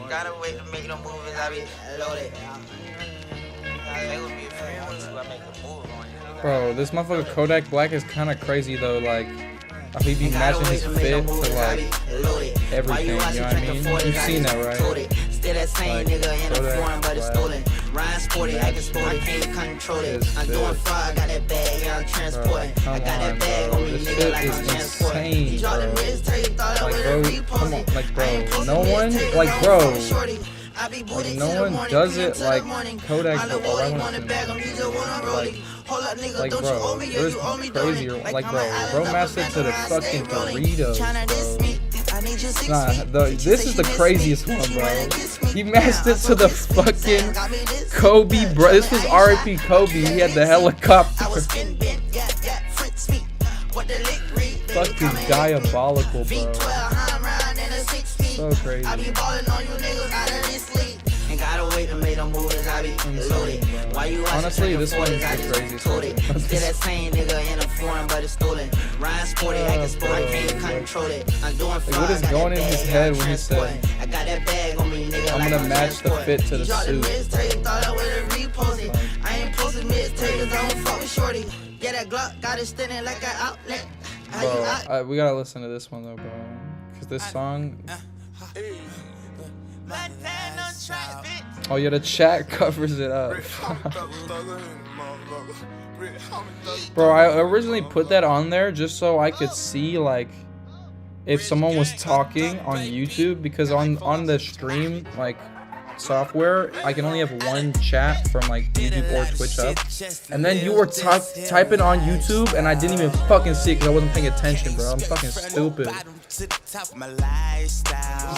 Gotta wait to make no moves, I be loaded. They would be a few more too, I make a move on you. Bro, this motherfucker Kodak Black is kind of crazy though, like, he be matching his fit to like everything, you know what I mean? You've seen that, right? Still that same nigga in the foreign, but it's stolen. Ryan sporty, acting sporty, can't control it. I'm doing far, I got that bag, yeah, I'm transporting. I got that bag on me, nigga, like I'm transporting. He dropped the wrist, tell you thought I would come on, like, bro, no one, like, bro, like, no one does it like Kodak, bro. I want to like, bro, there's crazier, like, bro mastered to the fucking Doritos, bro. Nah, this is the craziest one, bro. He mastered to the fucking Kobe, bro. This was R.I.P. Kobe. He had the helicopter. Fucking diabolical, bro. So crazy. Gotta wait to make them moves, I be loaded. Why you Honestly, this one's the I just craziest told it. one. Still that same nigga in a foreign, but it's stolen. Ryan sporty, acting sport, I can't control it. I'm doing fine. What is going in his head when he said, I got that bag on me, nigga. I'm gonna match the fit to the suit? I ain't posted mixtape, cause I don't fuck with shorty. Get that Glock, got it standing like an outlet. Bro, we gotta listen to this one though, bro. Cause this song. Oh yeah, the chat covers it up. Bro, I originally put that on there just so I could see like if someone was talking on YouTube, because on the stream like software I can only have one chat from like YouTube or Twitch up, and then you were typing on YouTube and I didn't even fucking see it because I wasn't paying attention, bro. I'm fucking stupid. This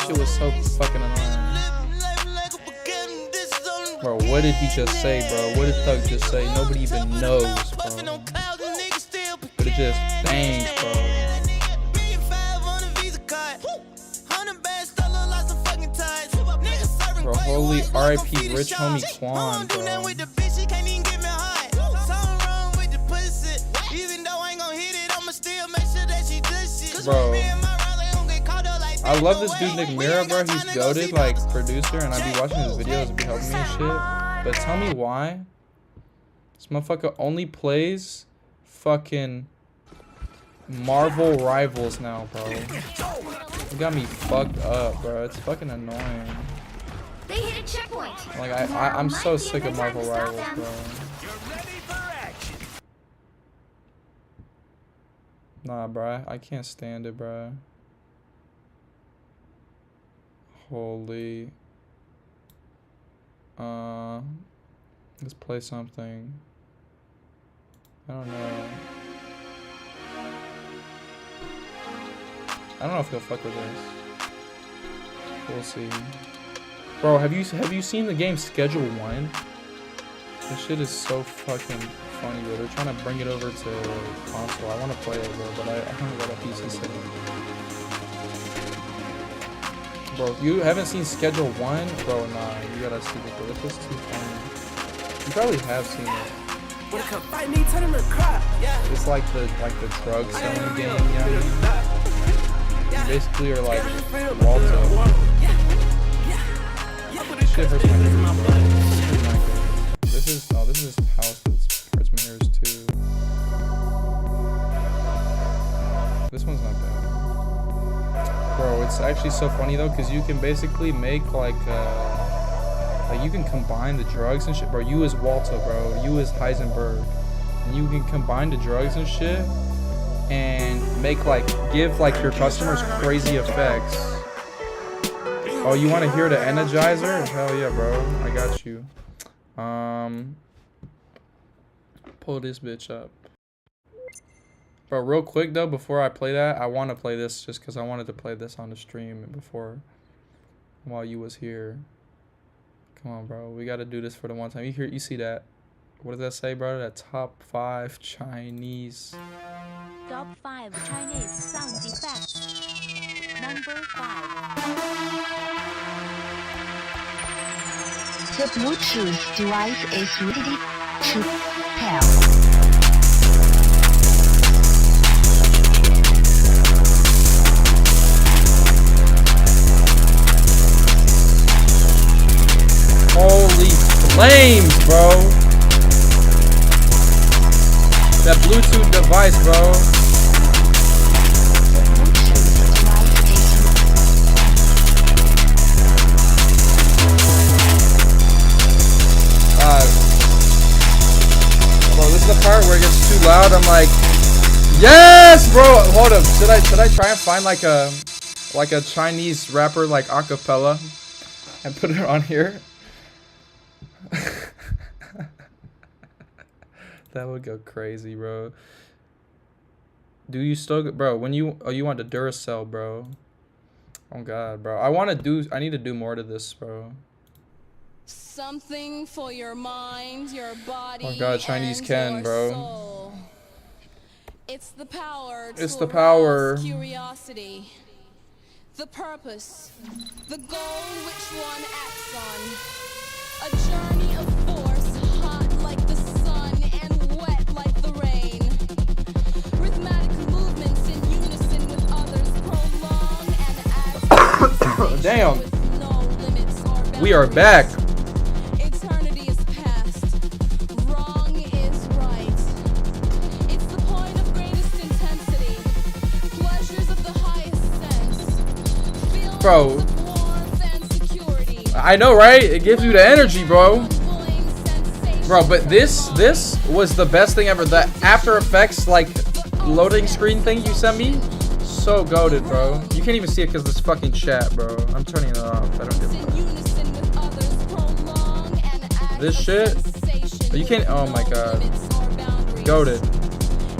shit was so fucking annoying. Bro, what did he just say, bro? What did Thug just say? Nobody even knows, bro. But it just bangs, bro. Bro, holy RIP rich homie Quan, bro. Bro, I love this dude Nick Mira, bro. He's goated, like, producer, and I be watching his videos and be helping me and shit. But tell me why this motherfucker only plays fucking Marvel Rivals now, bro. You got me fucked up, bro. It's fucking annoying. They hit a checkpoint. Like, I'm so sick of Marvel Rivals, bro. Nah, bro. I can't stand it, bro. Holy. Let's play something. I don't know. I don't know if he'll fuck with this. We'll see. Bro, have you seen the game Schedule 1? This shit is so fucking funny, bro. They're trying to bring it over to console. I want to play it, bro, but I haven't got a PC set. Bro, if you haven't seen Schedule 1, bro, nah, you gotta see it, bro. This is too funny. You probably have seen it. It's like the drug selling game, you know? You basically are like Walter. Shit hurts my ears, bro. This is house that hurts my ears too. This one's not bad. Bro, it's actually so funny though, because you can basically make like you can combine the drugs and shit, bro. You as Walter, bro. You as Heisenberg. And you can combine the drugs and shit and make like, give like your customers crazy effects. Oh, you want to hear the Energizer? Hell yeah, bro. I got you. Pull this bitch up. Bro, real quick though, before I play that, I want to play this just because I wanted to play this on the stream before, while you was here. Come on, bro. We got to do this for the one time. You see that? What does that say, bro? That top 5 Chinese. Top 5 Chinese sound effects. Number 5. The Bluetooth device is ready to pair. Holy flames, bro. That Bluetooth device, bro. Bro, this is the part where it gets too loud. I'm like, yes, bro. Hold up. Should I try and find like a Chinese rapper like acapella and put it on here? That would go crazy, bro. Do you still, bro? When you want the Duracell, bro? Oh God, bro. I need to do more to this, bro. Something for your mind, your body. Oh God, Chinese Ken, bro. Soul. It's the power. It's the power. Curiosity, the purpose, the goal which one acts on. A journey of force, hot like the sun and wet like the rain. Rhythmic movements in unison with others, prolong and as Damn. with no limits or We are back. Eternity is past. Wrong is right. It's the point of greatest intensity. Pleasures of the highest sense. Feelings Bro. of warmth and security. I know, right? It gives you the energy, bro. Unwilling sensation Bro, but from this mind. was the best thing ever. The After Effects like loading screen thing you sent me, so goated, bro. You can't even see it because this fucking chat, bro. I'm turning it off. I don't give a In fuck. unison with others, prolong and act This of shit, sensation you can't. with Oh my no god, limits or boundaries. goated,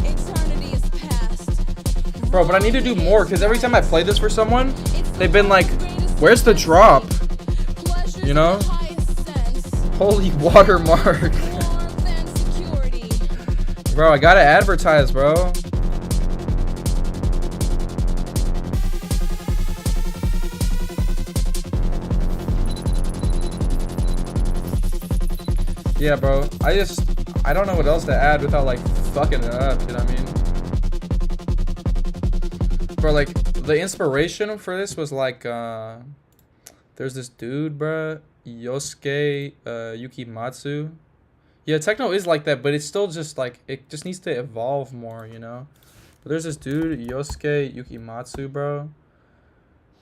Eternity is past. bro. But I need to do more because every time I play this for someone, they've been like, "Where's the drop?" You know? Holy watermark. Bro, I gotta advertise, bro. Yeah, bro. I don't know what else to add without like fucking it up, you know what I mean? Bro, like the inspiration for this was like there's this dude, bro, Yosuke Yukimatsu. Yeah, techno is like that, but it's still just like it just needs to evolve more, you know? But there's this dude, Yosuke Yukimatsu, bro.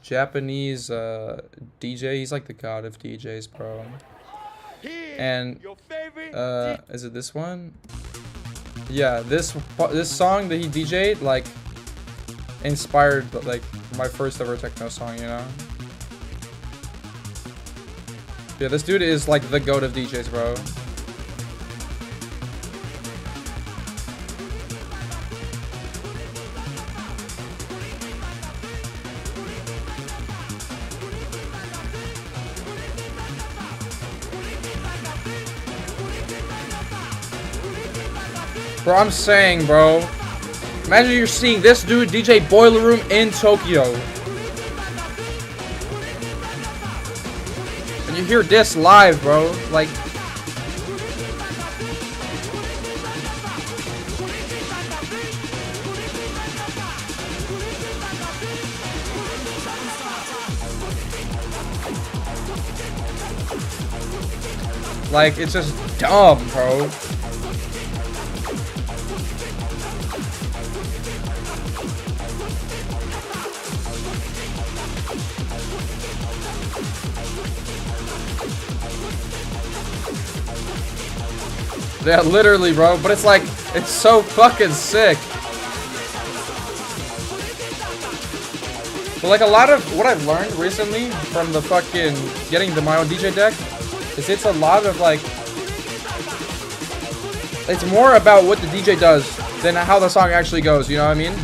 Japanese DJ. He's like the god of DJs, bro. And is it this one? Yeah, this song that he DJ'd like inspired like my first ever techno song, you know? Yeah, this dude is like the goat of DJs, bro. Bro, I'm saying, bro. Imagine you're seeing this dude DJ Boiler Room in Tokyo. And you hear this live, bro. Like... Like, it's just dumb, bro. Yeah, literally, bro. But it's like, it's so fucking sick. But like a lot of what I've learned recently from the fucking getting my own DJ deck is it's a lot of like, it's more about what the DJ does than how the song actually goes, you know what I mean?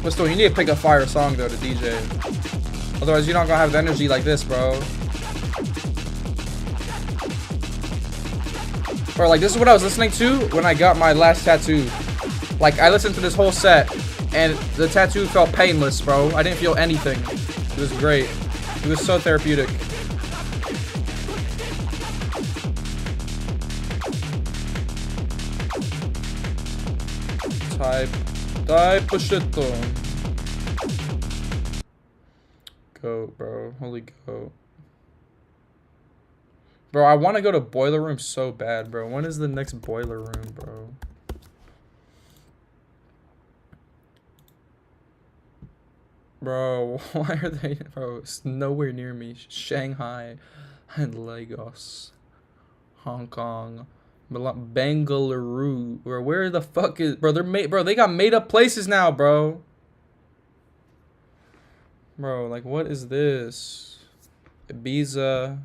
But still, you need to pick a fire song though to DJ. Otherwise, you're not gonna have the energy like this, bro. Or like, this is what I was listening to when I got my last tattoo. Like, I listened to this whole set, and the tattoo felt painless, bro. I didn't feel anything. It was great. It was so therapeutic. Type of shit though. Goat, bro. Holy goat. Bro, I want to go to Boiler Room so bad, bro. When is the next Boiler Room, bro? Bro, why are they... Bro, it's nowhere near me. Shanghai and Lagos. Hong Kong. Bengaluru. Bro, where the fuck is... Bro, they got made up places now, bro. Bro, like, what is this? Ibiza...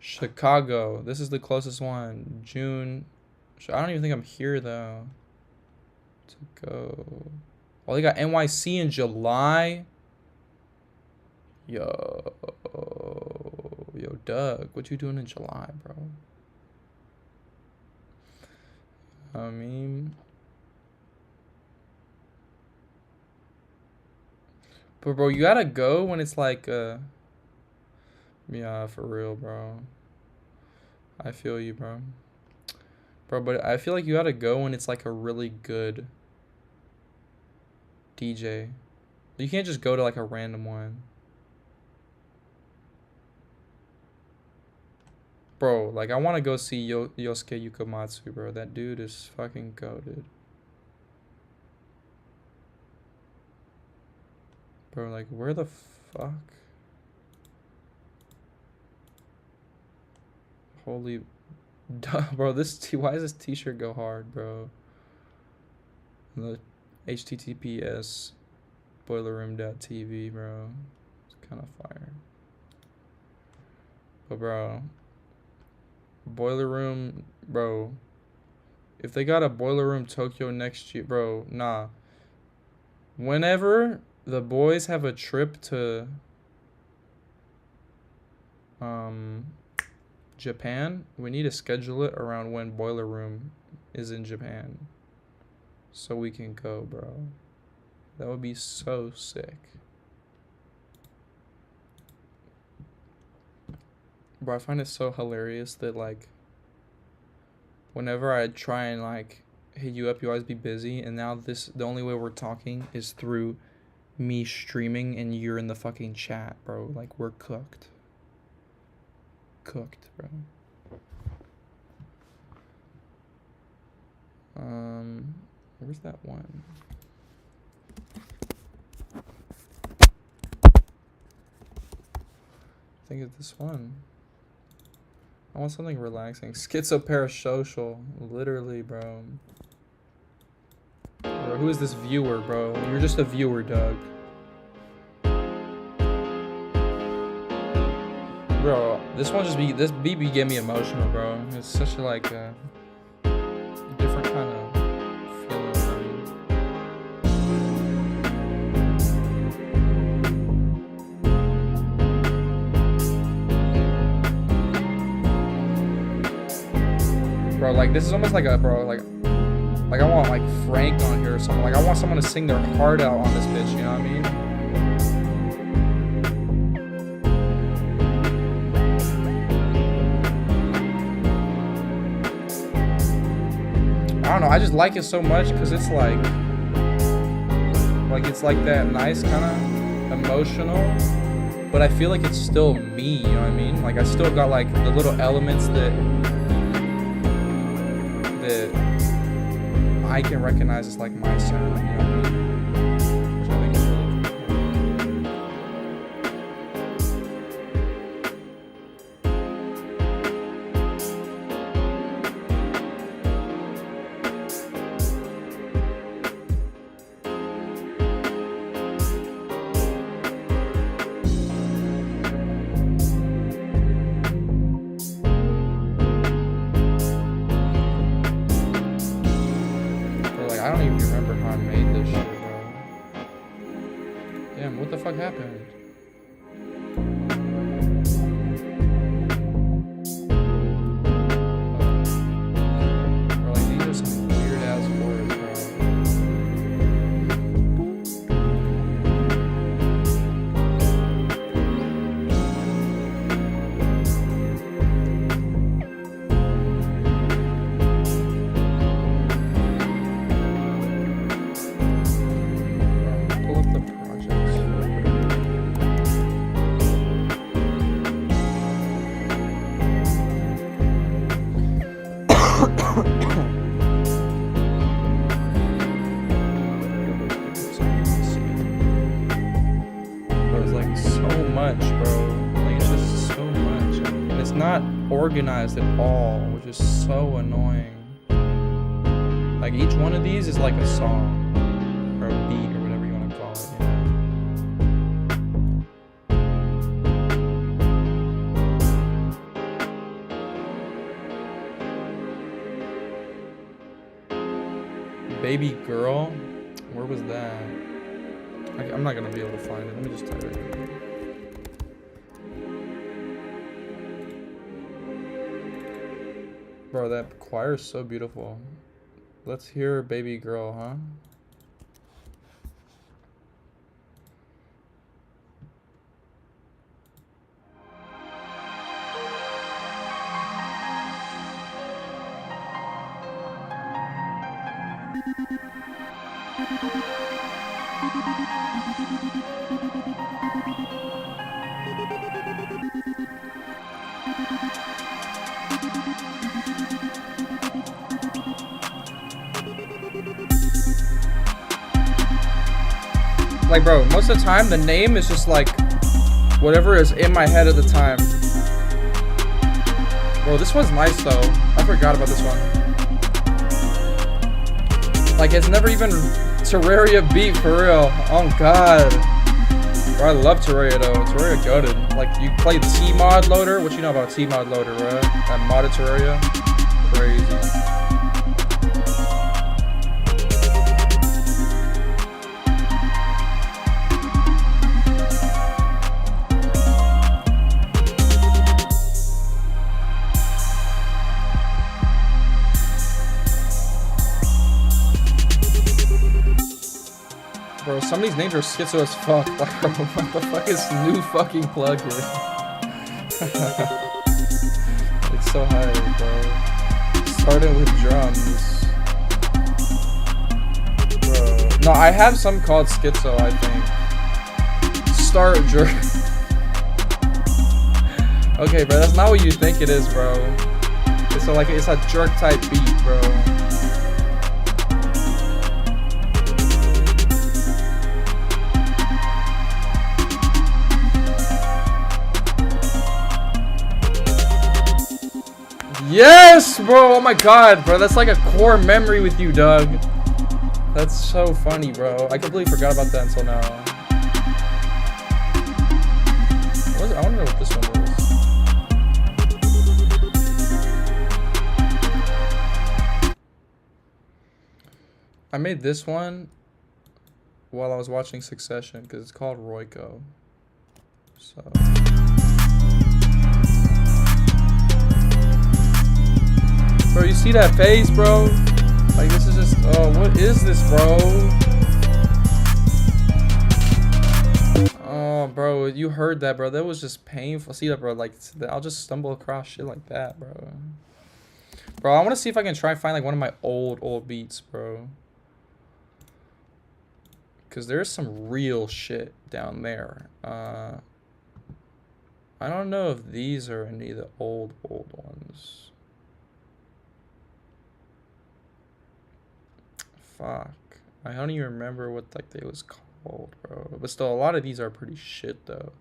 Chicago. This is the closest one. June. I don't even think I'm here though. To go. Oh, they got NYC in July. Yo, Doug, what you doing in July, bro? I mean, but bro, you gotta go when it's like Yeah, for real, bro. I feel you, bro. Bro, but I feel like you gotta go when it's like a really good DJ. You can't just go to like a random one. Bro, like I want to go see Yosuke Yukamatsu, bro. That dude is fucking goated. Bro, like where the fuck? Holy duh, bro, why does this t-shirt go hard, bro? The https boilerroom.tv, bro. It's kind of fire. But bro, Boiler Room, bro. If they got a Boiler Room Tokyo next year, bro, nah. Whenever the boys have a trip to Japan, we need to schedule it around when Boiler Room is in Japan. So we can go, bro. That would be so sick. Bro, I find it so hilarious that, like, whenever I try and, like, hit you up, you always be busy. And now the only way we're talking is through me streaming and you're in the fucking chat, bro. Like, we're cooked. Cooked, bro. Where's that one? I think it's this one. I want something relaxing. Schizoparasocial. Literally, bro. Bro, who is this viewer, bro? You're just a viewer, Doug. Bro, this BB get me emotional, bro. It's such a, like, a different kind of feeling, bro, like, this is almost like a, bro, like I want, like, Frank on here or something. Like, I want someone to sing their heart out on this bitch, you know what I mean? I don't know, I just like it so much because it's like it's like that nice kind of emotional, but I feel like it's still me, you know what I mean? Like, I still got, like, the little elements that I can recognize as, like, my sound, you know what I mean? Which I think is really I don't even remember how I made this shit, bro. Damn, what the fuck happened? Bro, like, these are some weird ass words, bro. Pull up the projects. There's, like, so much, bro. Like, it's just so much. And it's not organized at all, which is so annoying. Like, each one of these is like a song. Or a beat, or whatever you want to call it, you know? Baby Girl? Where was that? I'm not gonna be able to find it. Let me just type it in. Bro, that choir is so beautiful. Let's hear Baby Girl, huh? Like, bro, most of the time, the name is just like whatever is in my head at the time. Bro, this one's nice though. I forgot about this one. Like, it's never even Terraria beat for real. Oh god. Bro, I love Terraria though. Terraria goated. Like, you play T-Mod Loader. What you know about T-Mod Loader, bro? That modded Terraria. Crazy. Bro, some of these names are schizo as fuck. Like, bro, what the fuck is new fucking plugin? Like, so high, bro. Starting with drums. Bro. No, I have some called schizo, I think. Start jerk. Okay, bro, that's not what you think it is, bro. It's a jerk type beat, bro. Yes, bro. Oh my god, bro. That's like a core memory with you, Doug. That's so funny, bro. I completely forgot about that until now. I want to know what this one is. I made this one while I was watching Succession because it's called Royco. So. Bro, you see that face, bro? Like, this is just, oh, what is this, bro? Oh, bro, you heard that, bro. That was just painful. See that, bro? Like, I'll just stumble across shit like that, bro. Bro, I want to see if I can try and find, like, one of my old beats, bro. Because there's some real shit down there. I don't know if these are any of the old ones. Fuck. I don't even remember what like they was called, bro. But still, a lot of these are pretty shit though.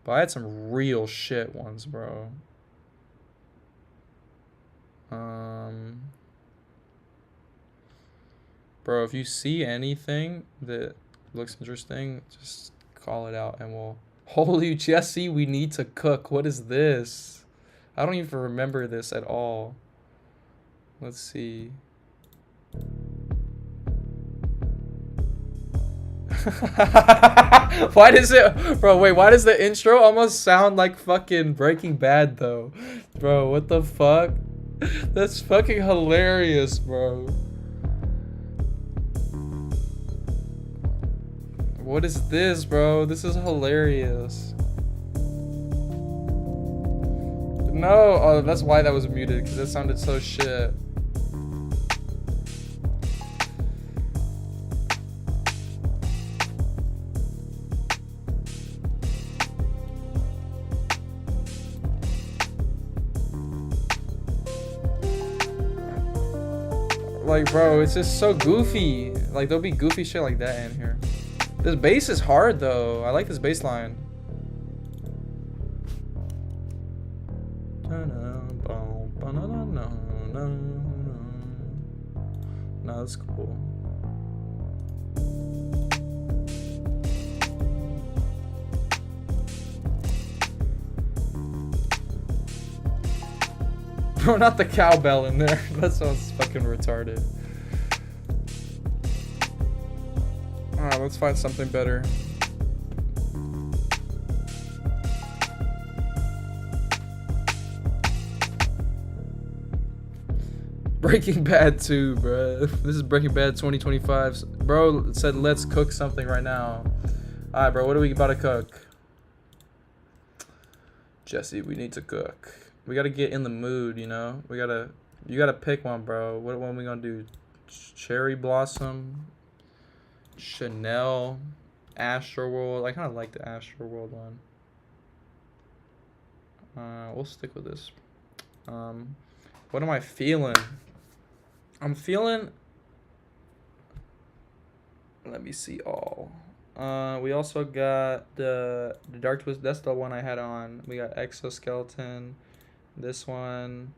But I had some real shit ones, bro. Bro, if you see anything that looks interesting, just call it out and we'll. Holy Jesse, we need to cook. What is this? I don't even remember this at all. Let's see. Why does it, bro, wait, why does the intro almost sound like fucking Breaking Bad though? Bro, what the fuck? That's fucking hilarious, bro. What is this, bro? This is hilarious. No, oh, that's why that was muted, because it sounded so shit. Like, bro, it's just so goofy. Like, there'll be goofy shit like that in here. This bass is hard, though. I like this bass line. No, that's cool. Bro, not the cowbell in there. That sounds fucking retarded. Alright, let's find something better. Breaking Bad 2, bro. This is Breaking Bad 2025. Bro said, let's cook something right now. Alright, bro, what are we about to cook? Jesse, we need to cook. We gotta get in the mood, you know? You gotta pick one, bro. What one we gonna do? Cherry blossom? Chanel, Astroworld. I kind of like the Astroworld one. We'll stick with this. What am I feeling? I'm feeling. Let me see all. We also got the Dark Twist. That's the one I had on. We got Exoskeleton. This one.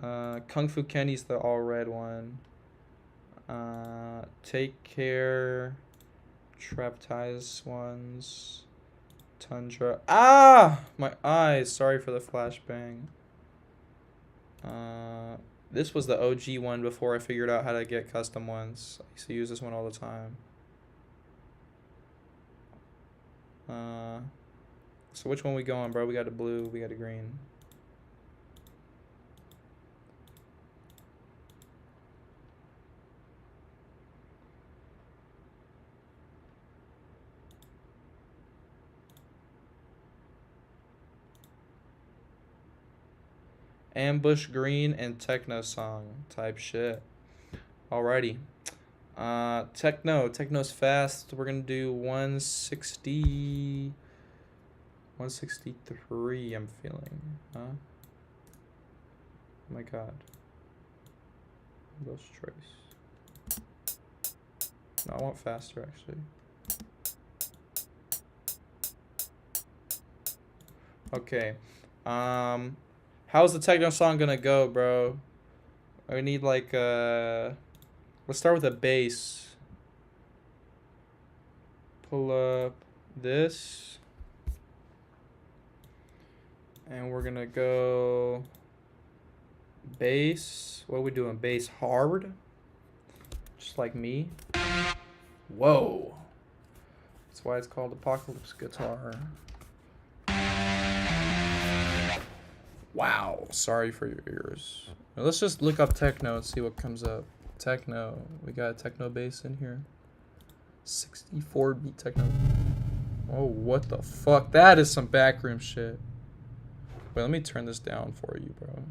Kung Fu Kenny's the all red one. Take Care. Traptize ones. Tundra. Ah! My eyes. Sorry for the flashbang. This was the OG one before I figured out how to get custom ones. I used to use this one all the time. So which one we going, bro? We got a blue, we got a green. Ambush green and techno song type shit. Alrighty. Techno's fast. We're gonna do 160, 163. I'm feeling. Huh? Oh my god. Those trace. No, I want faster actually. Okay. How's the techno song gonna go, bro? I need like let's start with a bass. Pull up this. And we're gonna go bass. What are we doing? Bass hard? Just like me. Whoa. That's why it's called Apocalypse Guitar. Wow. Sorry for your ears. Now let's just look up techno and see what comes up. Techno. We got a techno bass in here. 64 beat techno. Oh, what the fuck? That is some backroom shit. Wait, let me turn this down for you, bro.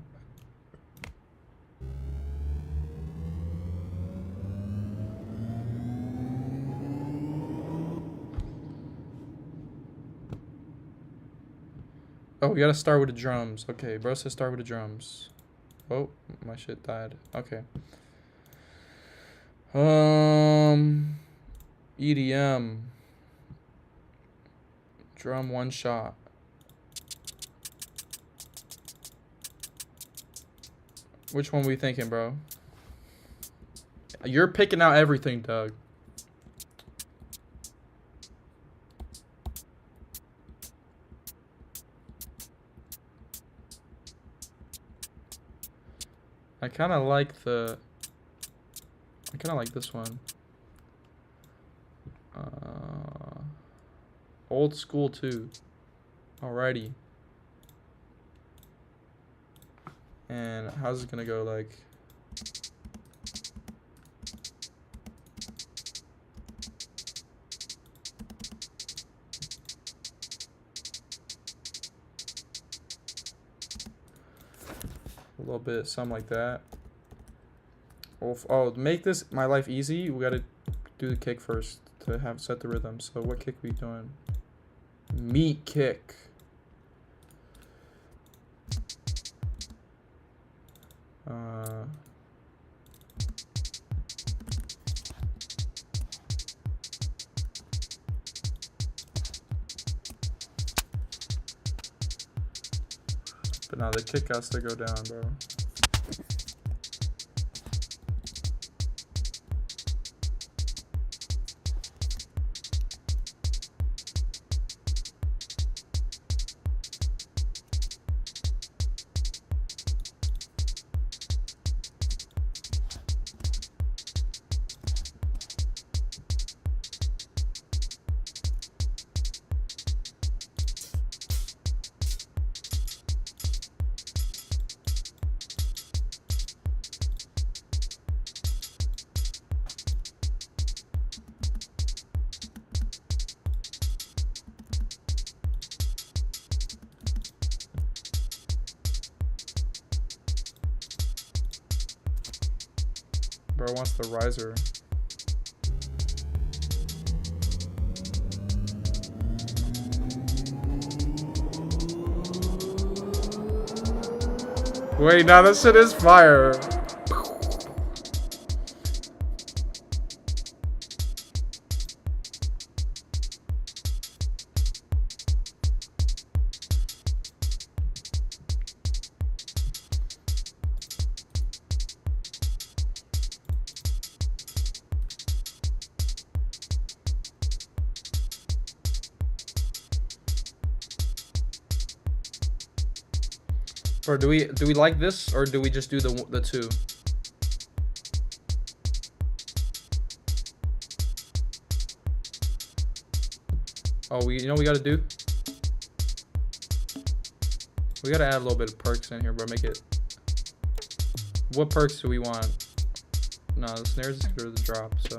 Oh, we gotta start with the drums. Okay, bro says start with the drums. Oh, my shit died. Okay. EDM. Drum one shot. Which one we thinking, bro? You're picking out everything, Doug. I kind of like this one. Old school too. Alrighty. And how's it gonna go like? A little bit, something like that. Oh, to make this my life easy, we gotta do the kick first to have set the rhythm. So what kick we doing? Meat kick. But now the kick has to go down, bro. Bro wants the riser. Wait, now that shit is fire. Or do we like this, or do we just do the two? Oh, you know what we gotta do? We gotta add a little bit of perks in here, bro. Make it. What perks do we want? No, the snares is good to the drop, so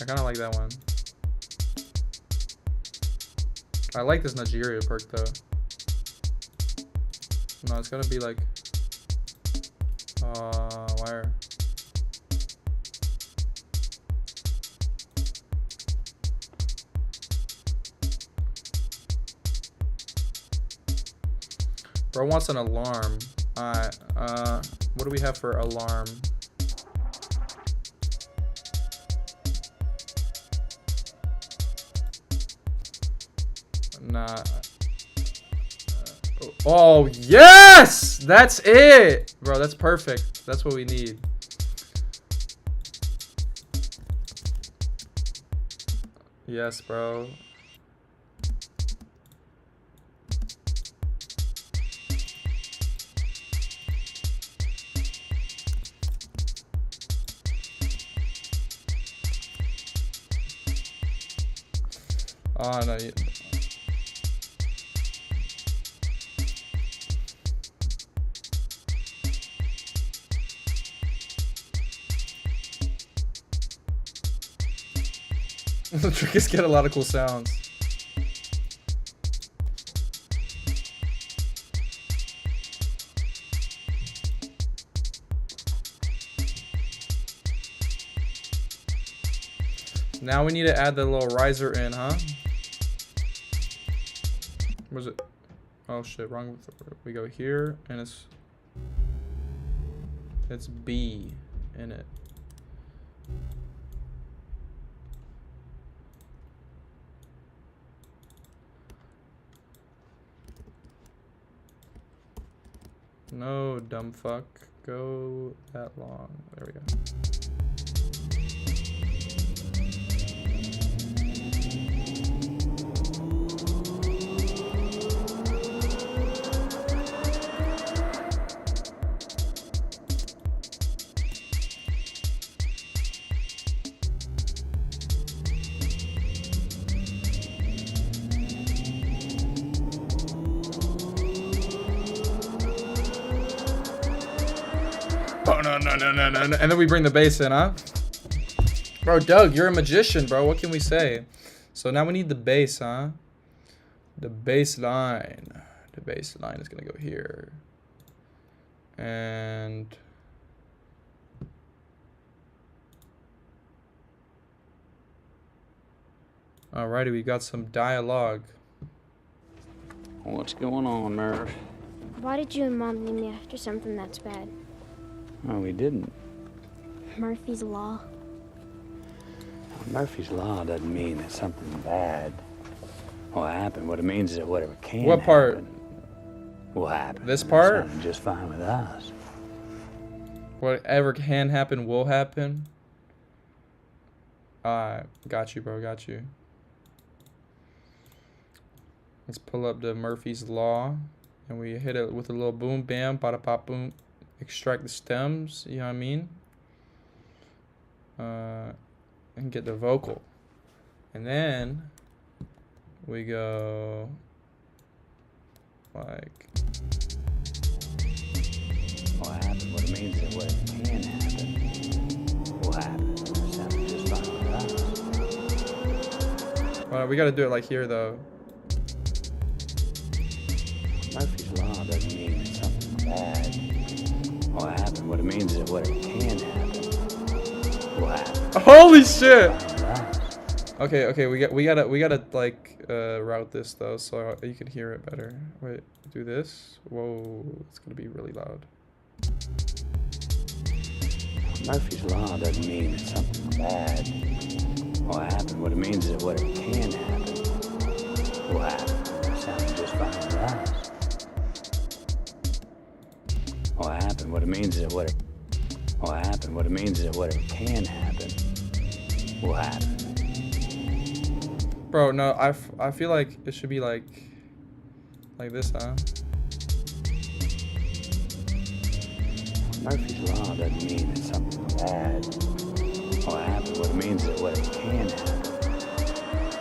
I kind of like that one. I like this Nigeria perk though. No, it's gotta be like wire. Bro wants an alarm. Alright, what do we have for alarm? Nah. Oh, yes! That's it! Bro, that's perfect. That's what we need. Yes, bro. Oh, no. The trick is get a lot of cool sounds. Now we need to add the little riser in, huh? Where's it? Oh shit, wrong. We go here and it's B in it. No, dumb fuck. Go that long. There we go. No. And then we bring the bass in, huh? Bro, Doug, you're a magician, bro. What can we say? So now we need the bass, huh? The bass line. The bass line is going to go here. And... alrighty, we got some dialogue. What's going on, Murph? Why did you and Mom name me after something that's bad? Oh, we didn't. Murphy's Law. Murphy's Law doesn't mean that something bad will happen. What it means is that whatever can what part? happen will happen. This part? It's just fine with us. Whatever can happen will happen. Got you, bro. Got you. Let's pull up the Murphy's Law. And we hit it with a little boom, bam, bada pop, boom. Extract the stems, you know what I mean? And get the vocal. And then we go like... what happened? What it means is that what can happen will happen. It's just fine with us. Well, we gotta do it like here though. Murphy's Law doesn't mean that something bad will happen. What it means is that whatever can happen will happen. Holy shit! Okay, we gotta like route this though, so you can hear it better. Wait, do this. Whoa, it's gonna be really loud. Murphy's Law doesn't mean that something bad will happen. What it means is what it can happen will happen. It sounds just fine to us. Will happen. What it means is what it will happen. What it means is what it can happen will happen. Bro, no, I feel like it should be like this, huh? Murphy's Law doesn't mean that something bad will happen. What it means is what it can happen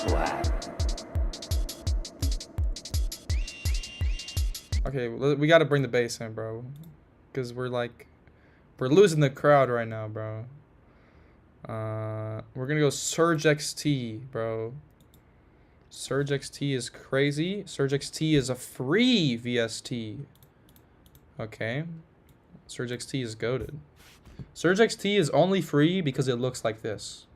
will happen. Okay, we gotta bring the bass in, bro. Because we're losing the crowd right now, bro. We're gonna go Surge XT, bro. Surge XT is crazy. Surge XT is a free VST. Okay. Surge XT is goated. Surge XT is only free because it looks like this.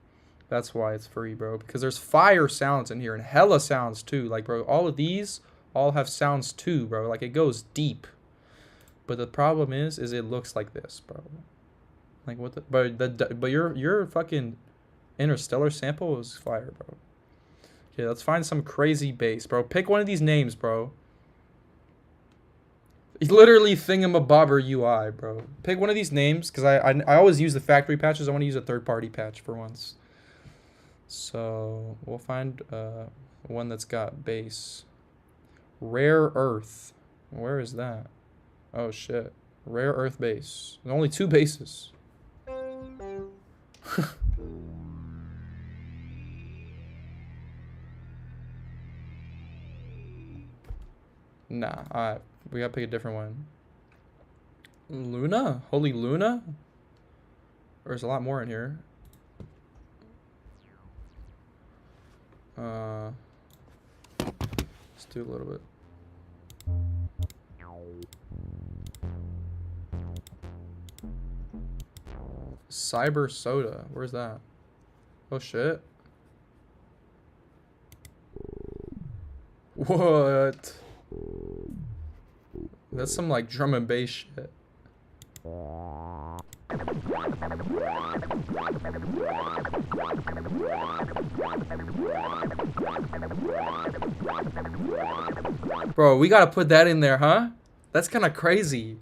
That's why it's free, bro. Because there's fire sounds in here and hella sounds too. Like, bro, all of these all have sounds too, bro. Like, it goes deep. But the problem is it looks like this, bro. Like, what the... But your fucking Interstellar sample is fire, bro. Okay, let's find some crazy bass, bro. Pick one of these names, bro. Literally Thingamabobber UI, bro. Pick one of these names, because I always use the factory patches. I want to use a third-party patch for once. So, we'll find one that's got bass. Rare Earth. Where is that? Oh, shit. Rare Earth bass. There's only 2 basses. Nah, we gotta pick a different one. Luna? Holy Luna? There's a lot more in here. Let's do a little bit. Cyber Soda. Where's that? Oh, shit. What? That's some like drum and bass shit. Bro, we gotta put that in there, huh? That's kind of crazy.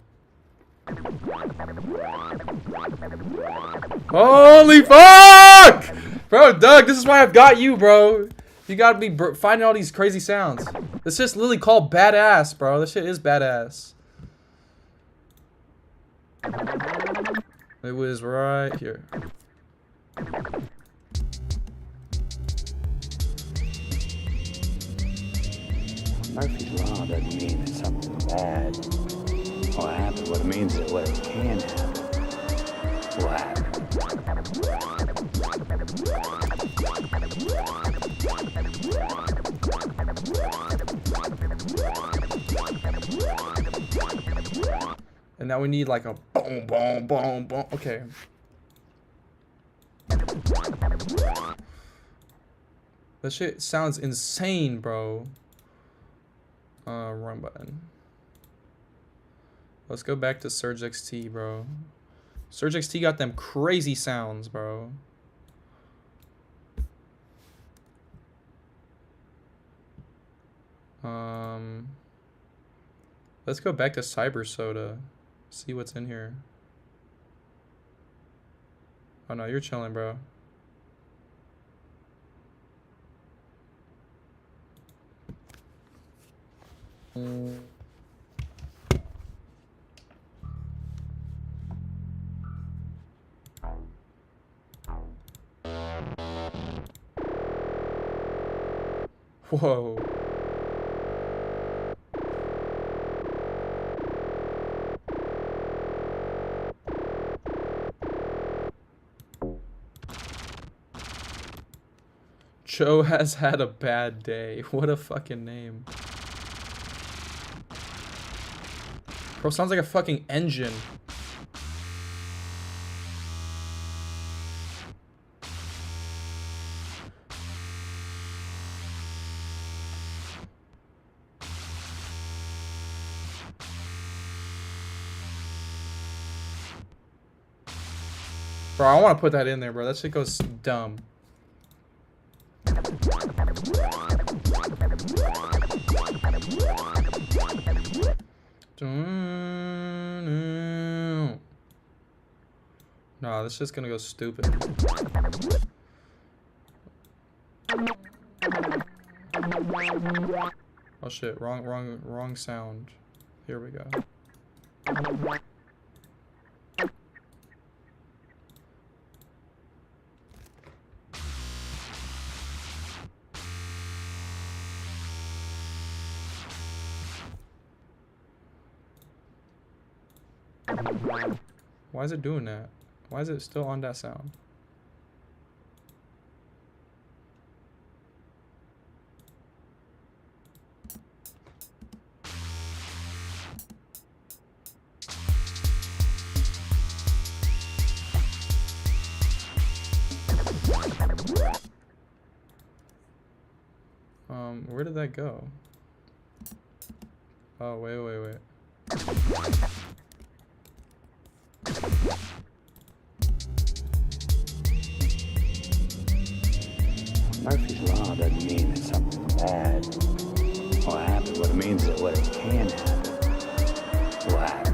Holy fuck! Bro, Doug, this is why I've got you, bro. You gotta be finding all these crazy sounds. It's just literally called badass, bro. This shit is badass. It was right here. Murphy's Law doesn't mean that something bad will happen. What it means is what it can happen will happen. And now we need like a boom, boom, boom, boom. Okay. That shit sounds insane, bro. Run button. Let's go back to Surge XT, bro. Surge XT got them crazy sounds, bro. Let's go back to Cyber Soda. See what's in here. Oh no, you're chilling, bro. Whoa. Joe has had a bad day. What a fucking name. Bro, sounds like a fucking engine. Bro, I want to put that in there, bro. That shit goes dumb. Nah, this shit's gonna go stupid. Oh shit, wrong sound. Here we go. Why is it doing that? Why is it still on that sound? Where did that go? Oh, wait. Murphy's Law doesn't mean that something bad will happen. What it means is what it can happen will happen.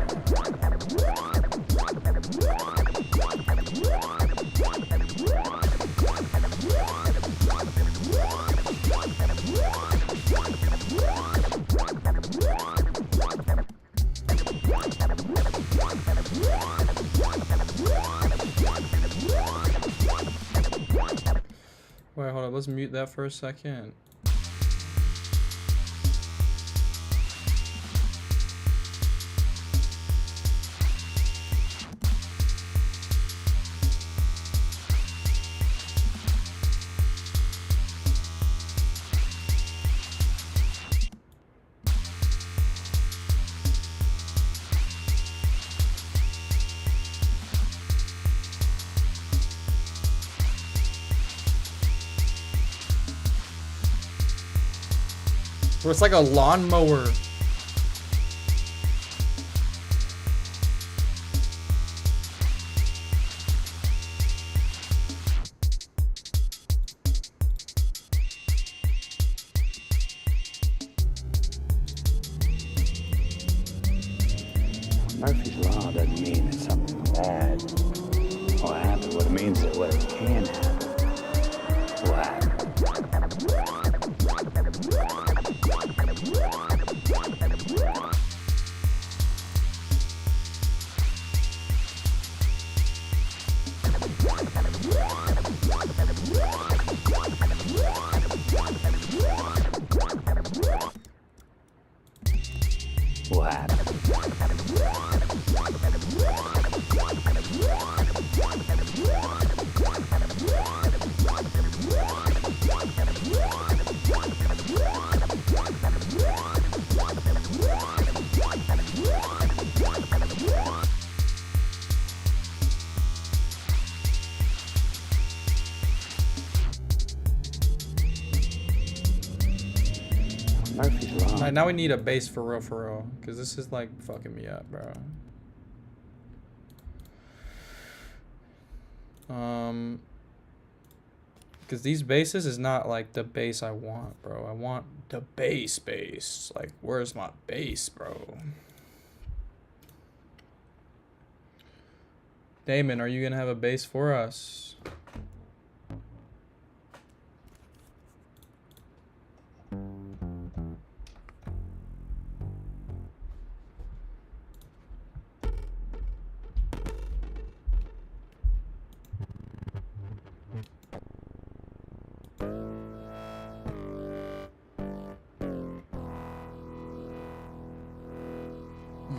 Wait, hold on. Let's mute that for a second. Bro, it's like a lawnmower. Murphy's Law doesn't mean that something bad will happen. What it means is what it can happen will happen. Will happen. Murphy's Law. Alright, now we need a bass for real. Because this is like fucking me up, bro. Because these basses is not like the bass I want, bro. I want the bass. Like, where's my bass, bro? Damon, are you gonna have a bass for us?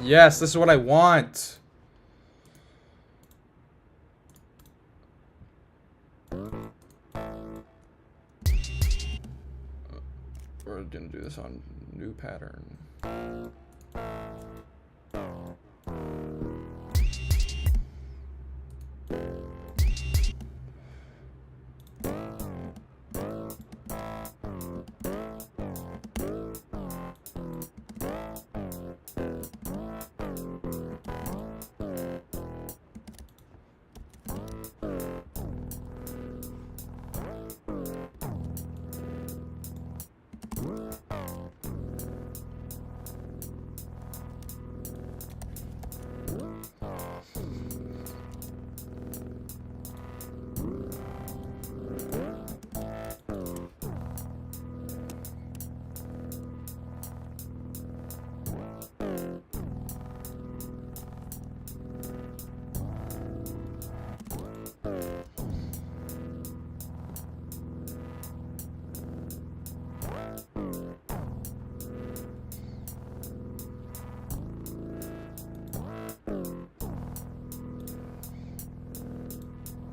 Yes, this is what I want. We're gonna do this on new pattern.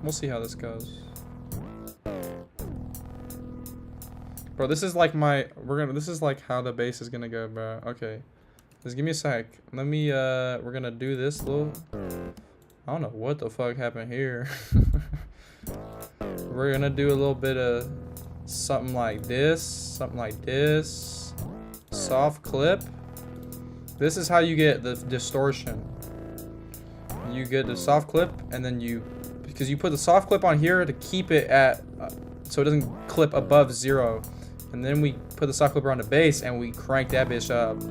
We'll see how this goes. Bro, this is like this is like how the bass is gonna go, bro. Okay. Just give me a sec. Let me, we're gonna do this little... I don't know what the fuck happened here. We're gonna do a little bit of something like this. Soft clip. This is how you get the distortion. You get the soft clip, and then because you put the soft clip on here to keep it at, so it doesn't clip above 0. And then we put the soft clipper on the bass, and we crank that bitch up.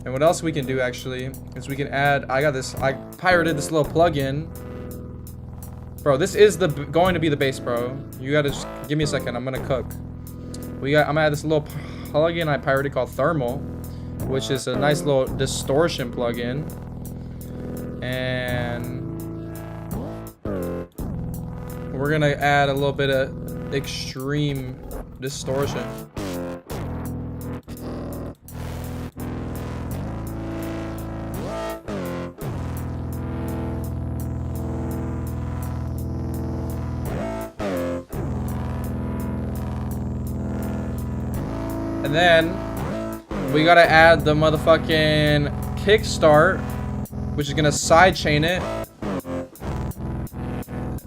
And what else we can do actually is we can add, I pirated this little plugin. Bro, this is going to be the bass, bro. You gotta just give me a second, I'm gonna cook. I'm gonna add this little plugin I pirated called Thermal, which is a nice little distortion plugin. And we're gonna add a little bit of extreme distortion. And then we gotta add the motherfucking kickstart, which is gonna sidechain it,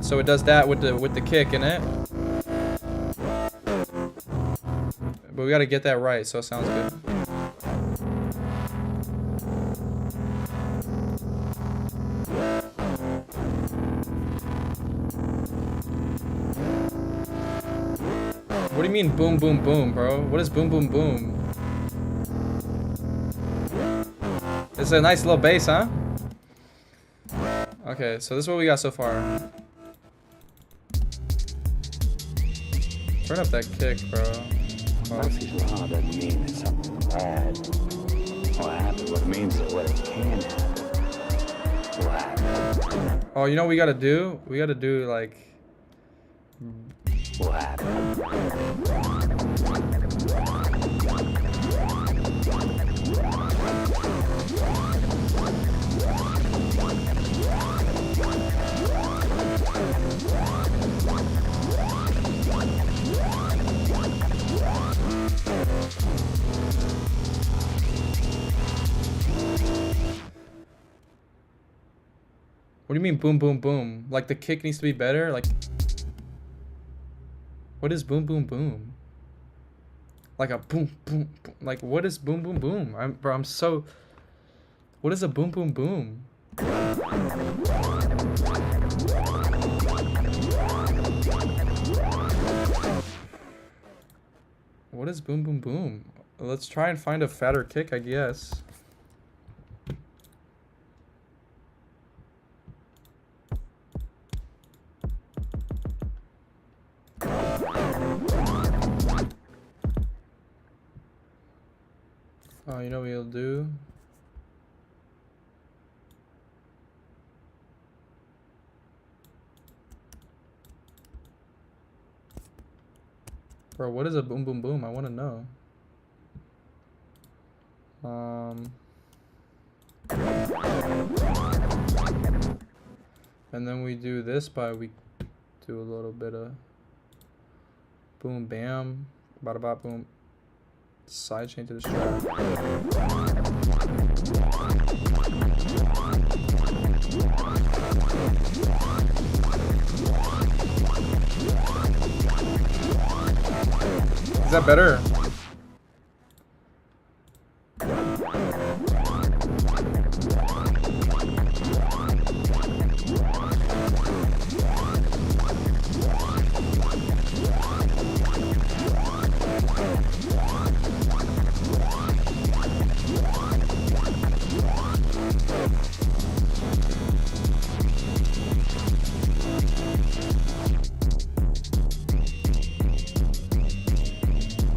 so it does that with the kick in it. But we gotta get that right, so it sounds good. What do you mean boom boom boom, bro? What is boom boom boom? It's a nice little bass, huh? Okay, so this is what we got so far. Turn up that kick, bro. Murphy's Law doesn't mean it's something bad will happen. What it means is what it can happen will happen. Oh, you know what we gotta do? We gotta do like... Will happen. What do you mean boom boom boom? Like the kick needs to be better? Like... What is boom boom boom? Like a boom boom boom. Like what is boom boom boom? I'm so... What is a boom boom boom? What is boom boom boom? Let's try and find a fatter kick, I guess. Oh, you know what we'll do? Bro, what is a boom boom boom? I want to know. And then we do this we do a little bit of boom bam, bada bop boom. Sidechain to the strap. Is that better?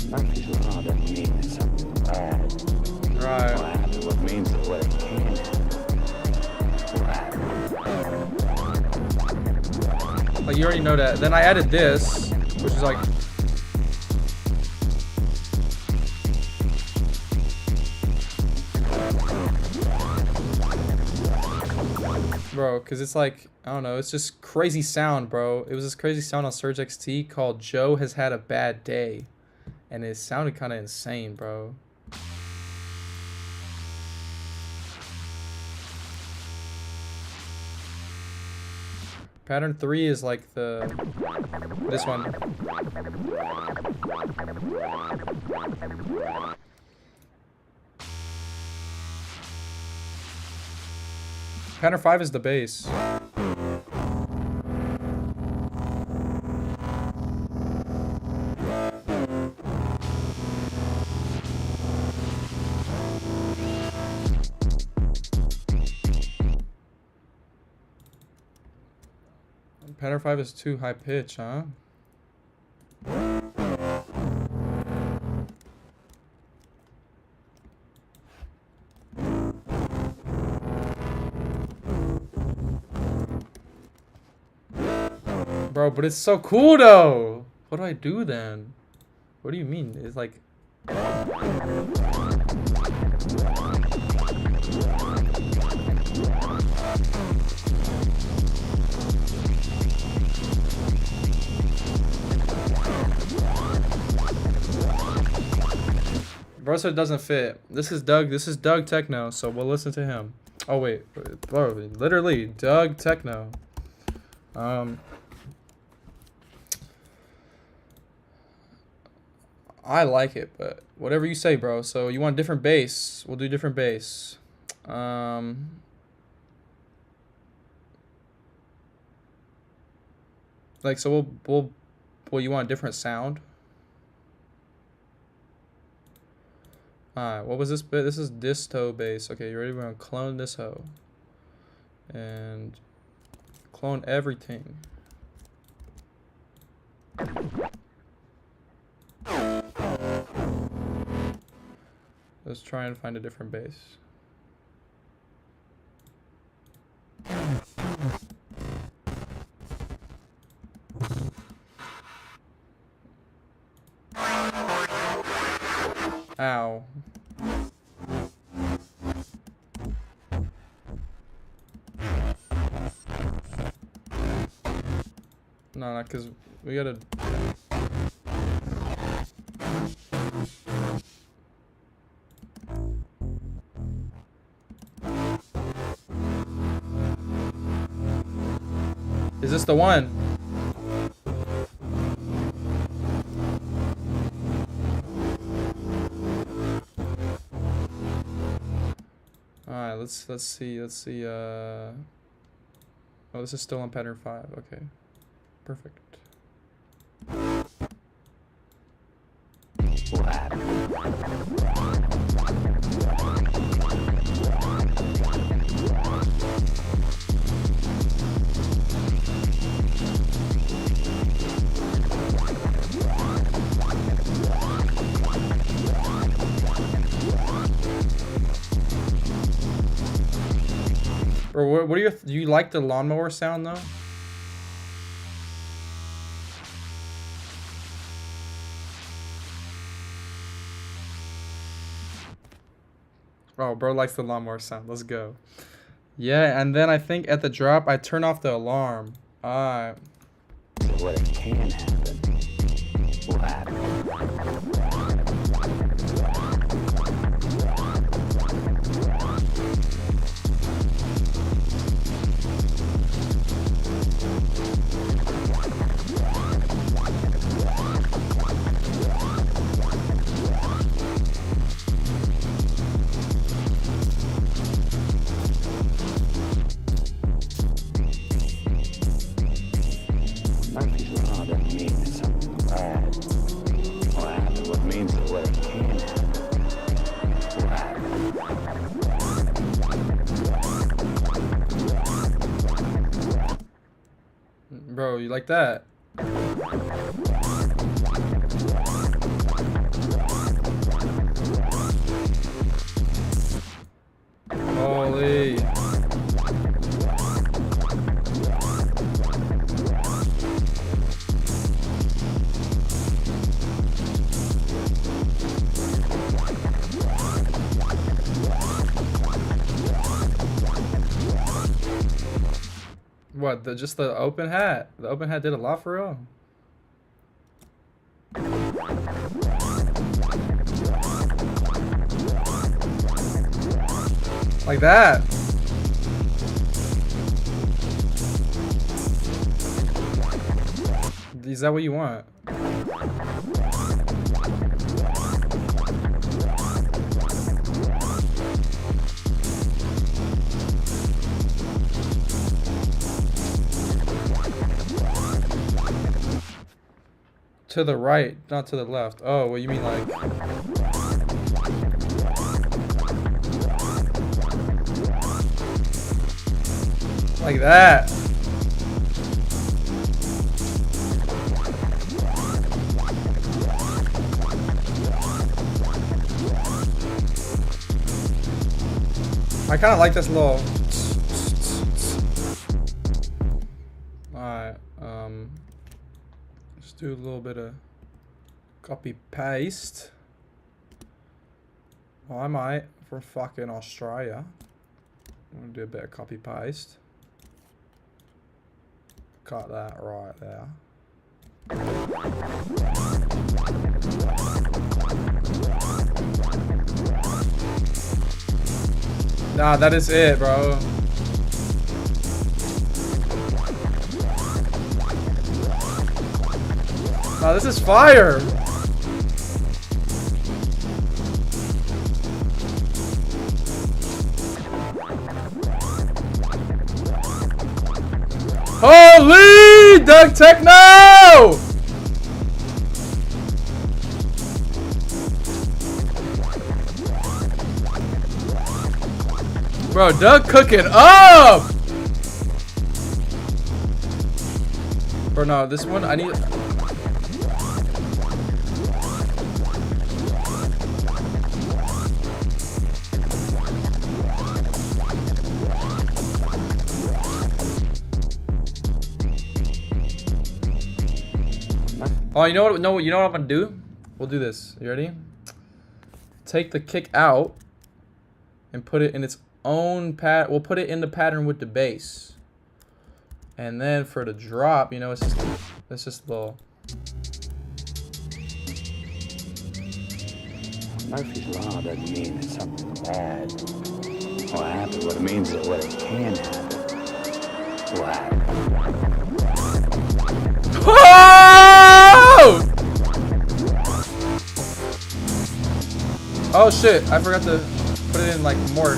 Murphy's Law doesn't mean it's something bad will happen. What it means is what it can happen will happen. Like you already know that. Then I added this, which is like... Bro, because it's like, I don't know, it's just crazy sound, bro. It was this crazy sound on Surge XT called Joe Has Had a Bad Day. And it sounded kind of insane, bro. Pattern 3 is like this one. Pattern 5 is the bass. Pattern 5 is too high pitch, huh? Bro, but it's so cool though. What do I do then? What do you mean? It's like... Bro, so it doesn't fit. This is Doug Techno, so we'll listen to him. Oh wait, bro, literally Doug Techno. I like it, but whatever you say, bro. So you want different bass? We'll do different bass. Like, so well, you want a different sound? Alright, what was this bit? This is disto bass. Okay, you ready? We're gonna clone this hoe. And clone everything. Let's try and find a different bass. Ow. No, because we gotta... Is this the one? Alright, let's see. Oh, this is still on pattern 5. Okay. Perfect. Or what are your... Do you like the lawnmower sound though? Oh, bro likes the lawnmower sound. Let's go. Yeah, and then I think at the drop, I turn off the alarm. Alright. What can happen will happen. Murphy's Law doesn't mean that something bad will happen. What it means is what it can happen will happen. Bro, you like that? Holy. What, just the open hat? The open hat did a lot for real? Like that. Is that what you want? To the right, not to the left. Oh, well, you mean like... Like that. I kind of like this little... Alright, let's do a little bit of copy paste. Well, I might, from fucking Australia. I'm gonna do a bit of copy paste. Got that right there. Nah, that is it, bro. Nah, this is fire. Holy Doug Techno! Bro, Doug cooking up! Bro, no, this one, I need... Oh, you know what? No, you know what I'm gonna do? We'll do this. You ready? Take the kick out and put it in its own pat. We'll put it in the pattern with the bass, and then for the drop, you know, it's just a little. Murphy's Law doesn't mean that something bad will happen. What it means is what it can happen will happen. Oh! Oh shit, I forgot to put it in like more.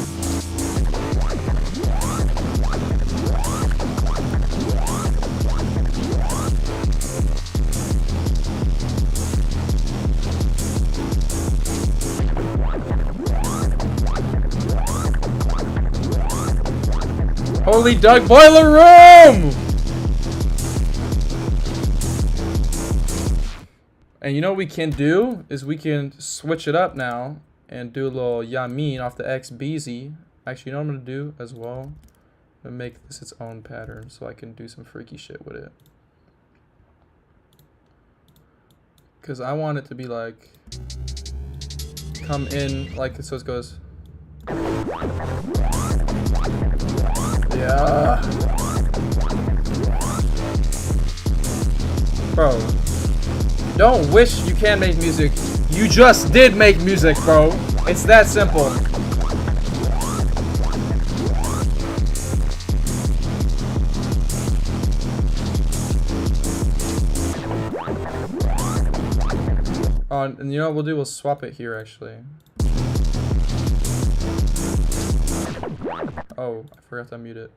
Holy Doug Boiler Room! And you know what we can do is we can switch it up now and do a little Yamin off the XBZ. Actually, you know what I'm gonna do as well? I'm gonna make this its own pattern so I can do some freaky shit with it. Cause I want it to be like come in like so it goes. Yeah. Bro. Don't wish you can make music. You just did make music, bro. It's that simple. Oh, and you know what we'll do? We'll swap it here, actually. Oh, I forgot to unmute it.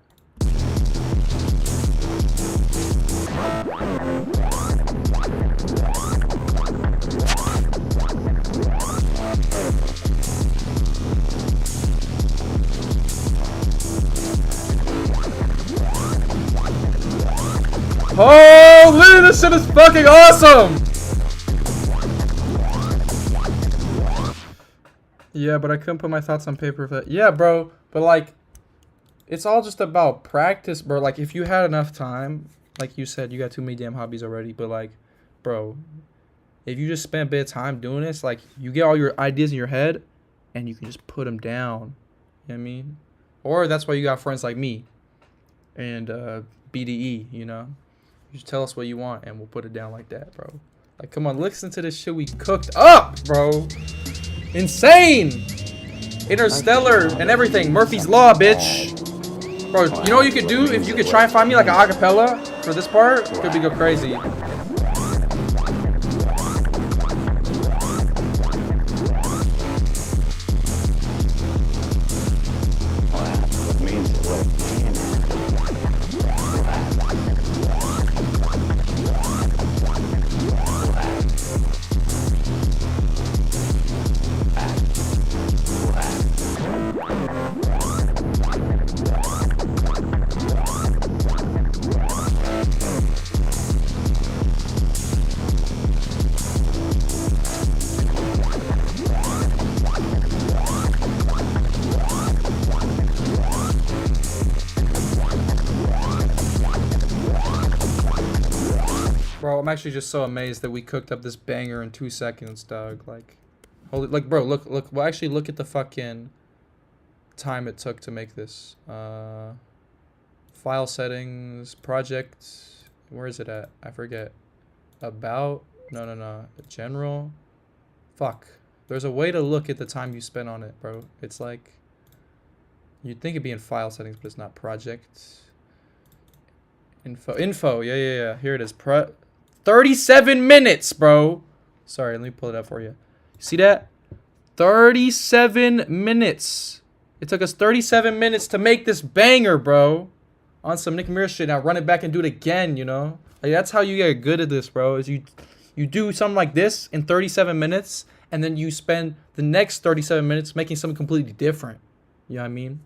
Holy, this shit is fucking awesome! Yeah, but I couldn't put my thoughts on paper for that. Yeah, bro, but like, it's all just about practice, bro. Like, if you had enough time, like you said, you got too many damn hobbies already, but like, bro, if you just spend a bit of time doing this, like, you get all your ideas in your head, and you can just put them down. You know what I mean? Or that's why you got friends like me. And BDE, you know? You just tell us what you want and we'll put it down like that, bro. Like, come on, listen to this shit we cooked up, bro. Insane! Interstellar and everything. Murphy's Law, bitch. Bro, you know what you could do? If you could try and find me like a acapella for this part, could be go crazy. Bro, I'm actually just so amazed that we cooked up this banger in 2 seconds, dog. Like, holy, like, bro, look. Well, actually, look at the fucking time it took to make this. File settings, project. Where is it at? I forget. About. No. General. Fuck. There's a way to look at the time you spent on it, bro. It's like, you'd think it'd be in file settings, but it's not. Project. Info. Yeah. Here it is. 37 minutes, bro. Sorry, let me pull it up for you. See that? 37 minutes. It took us 37 minutes to make this banger, bro. On some Nick Mirror shit. Now run it back and do it again, you know? Like, that's how you get good at this, bro. Is you do something like this in 37 minutes, and then you spend the next 37 minutes making something completely different. You know what I mean?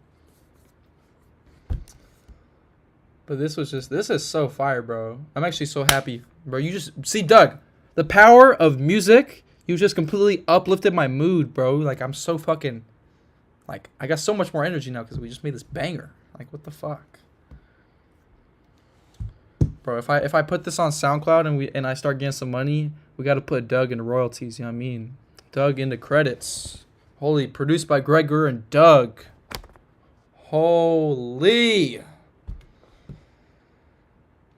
But this is so fire, bro. I'm actually so happy, bro. You just, see, Doug, the power of music, you just completely uplifted my mood, bro. Like, I'm so fucking, like, I got so much more energy now because we just made this banger. Like, what the fuck? Bro, if I put this on SoundCloud and I start getting some money, we got to put Doug into royalties, you know what I mean? Doug into credits. Holy, produced by Gregor and Doug. Holy.